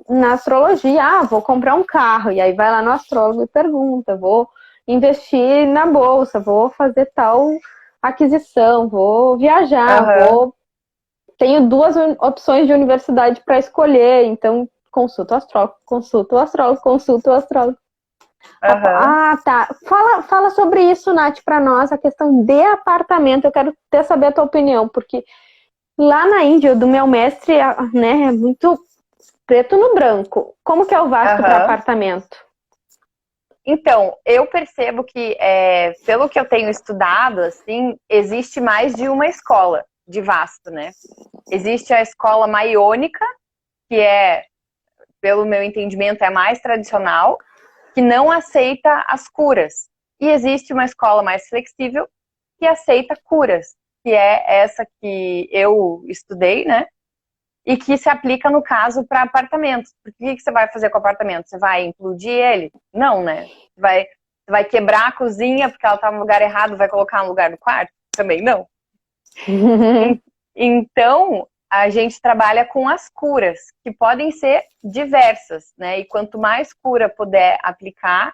na astrologia, vou comprar um carro, e aí vai lá no astrólogo e pergunta, vou investir na bolsa, vou fazer tal aquisição, vou viajar, tenho 2 opções de universidade para escolher, então consulta o astrólogo, consulta o astrólogo, consulta o astrólogo. Tá. Fala sobre isso, Nath, para nós, a questão de apartamento. Eu quero saber a tua opinião, porque lá na Índia, do meu mestre, né, é muito preto no branco. Como que é o vasto para apartamento? Então, eu percebo que, pelo que eu tenho estudado, assim, existe mais de uma escola de vasto, né? Existe a escola maiônica, que pelo meu entendimento, é mais tradicional, que não aceita as curas. E existe uma escola mais flexível, que aceita curas, que é essa que eu estudei, né? E que se aplica, no caso, para apartamentos. Porque o que você vai fazer com o apartamento? Você vai implodir ele? Não, né? Você vai quebrar a cozinha porque ela está no lugar errado, vai colocar no lugar do quarto? Também não. Então, a gente trabalha com as curas, que podem ser diversas, né? E quanto mais cura puder aplicar,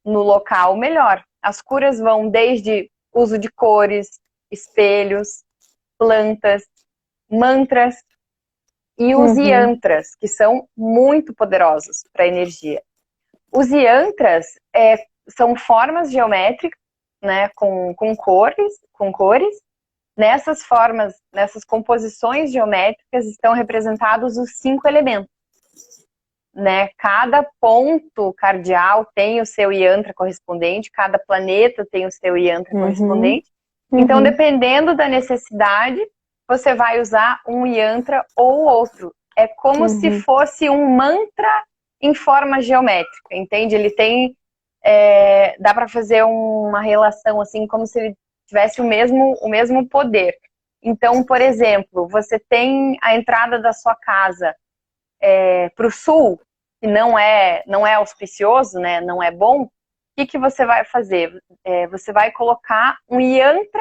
no local, melhor. As curas vão desde uso de cores, espelhos, plantas, mantras e os yantras, que são muito poderosos para a energia. Os yantras são formas geométricas, né, com cores. Nessas formas, nessas composições geométricas estão representados os 5 elementos. Né? Cada ponto cardial tem o seu yantra correspondente, cada planeta tem o seu yantra correspondente. Então, dependendo da necessidade, você vai usar um yantra ou outro. É como se fosse um mantra em forma geométrica, entende? Ele tem... dá para fazer uma relação assim, como se ele tivesse o mesmo poder. Então, por exemplo, você tem a entrada da sua casa para o sul, que não é auspicioso, né, não é bom, o que você vai fazer? Você vai colocar um yantra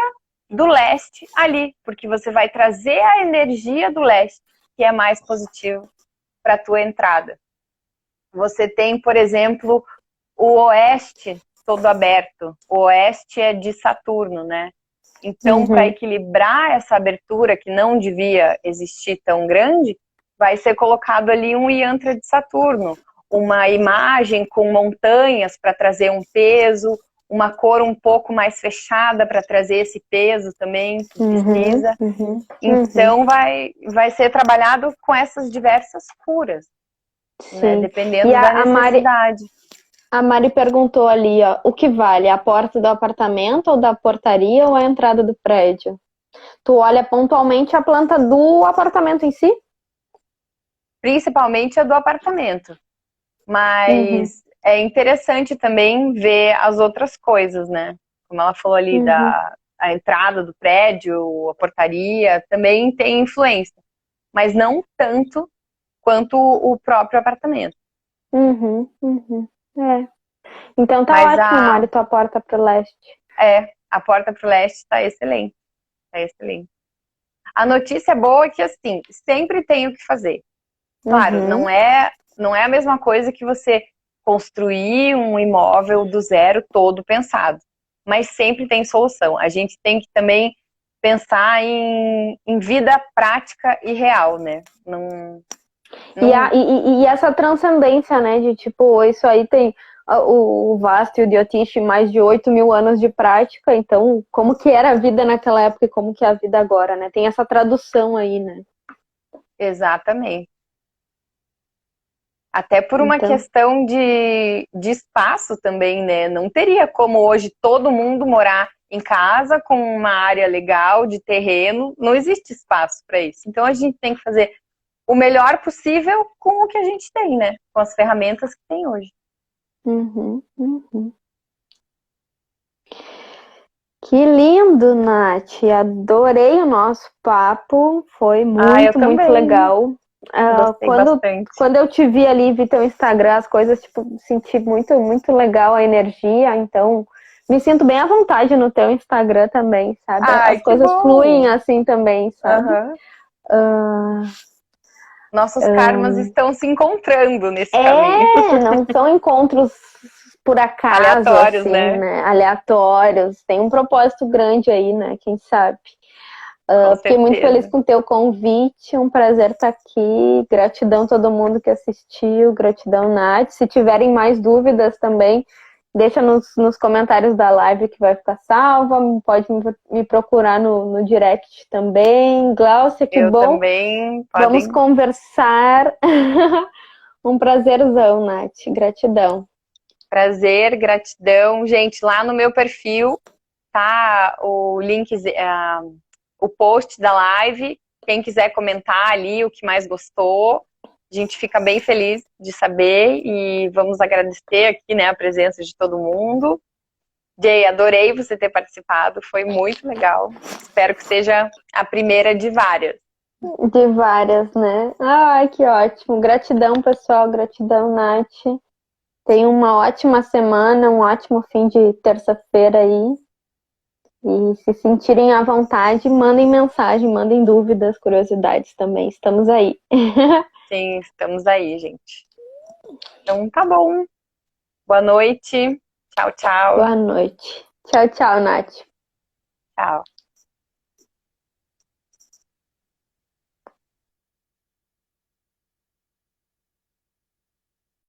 do leste ali, porque você vai trazer a energia do leste, que é mais positivo para a tua entrada. Você tem, por exemplo, o oeste todo aberto. O oeste é de Saturno, né? Então, para equilibrar essa abertura, que não devia existir tão grande, vai ser colocado ali um yantra de Saturno. Uma imagem com montanhas para trazer um peso, uma cor um pouco mais fechada para trazer esse peso também que precisa. Então, vai ser trabalhado com essas diversas curas, né? Dependendo da necessidade. A Mari perguntou ali, ó, o que vale? A porta do apartamento ou da portaria ou a entrada do prédio? Tu olha pontualmente a planta do apartamento em si? Principalmente a do apartamento. Mas é interessante também ver as outras coisas, né? Como ela falou ali, a entrada do prédio, a portaria, também tem influência. Mas não tanto quanto o próprio apartamento. Então tá ótimo, Mari, tua porta pro leste. A porta pro leste está excelente. Tá excelente. A notícia boa é que, assim, sempre tem o que fazer. Claro, não é a mesma coisa que você construir um imóvel do zero todo pensado. Mas sempre tem solução. A gente tem que também pensar em vida prática e real, né? E essa transcendência, né, de tipo, isso aí tem o Vasto e o Diotish mais de 8.000 anos de prática, então como que era a vida naquela época e como que é a vida agora, né? Tem essa tradução aí, né? Exatamente. Até por uma questão de espaço também, né? Não teria como hoje todo mundo morar em casa com uma área legal de terreno, não existe espaço para isso. Então a gente tem que fazer o melhor possível com o que a gente tem, né? Com as ferramentas que tem hoje. Que lindo, Nath! Adorei o nosso papo, foi muito legal. Quando eu te vi ali, vi teu Instagram, as coisas, tipo, senti muito, muito legal a energia, então me sinto bem à vontade no teu Instagram também, sabe? As coisas fluem assim também, sabe? Nossos karmas estão se encontrando nesse caminho. Não são encontros por acaso, aleatórios, assim, né? Aleatórios. Tem um propósito grande aí, né? Quem sabe? Fiquei muito feliz com o teu convite, um prazer estar aqui. Gratidão a todo mundo que assistiu, gratidão, Nath. Se tiverem mais dúvidas também, deixa nos comentários da live que vai ficar salva. Pode me procurar no direct também. Glaucia, que bom. Eu também. Vamos conversar. Um prazerzão, Nath. Gratidão. Prazer, gratidão. Gente, lá no meu perfil tá o link, o post da live. Quem quiser comentar ali o que mais gostou, a gente fica bem feliz de saber e vamos agradecer aqui, né, a presença de todo mundo. Jay, adorei você ter participado, foi muito legal. Espero que seja a primeira de várias. De várias, né? Ai, que ótimo. Gratidão, pessoal. Gratidão, Nath. Tenha uma ótima semana, um ótimo fim de terça-feira aí. E se sentirem à vontade, mandem mensagem, mandem dúvidas, curiosidades também. Estamos aí. Sim, estamos aí, gente. Então tá bom. Boa noite. Tchau, tchau. Boa noite. Tchau, tchau, Nath. Tchau.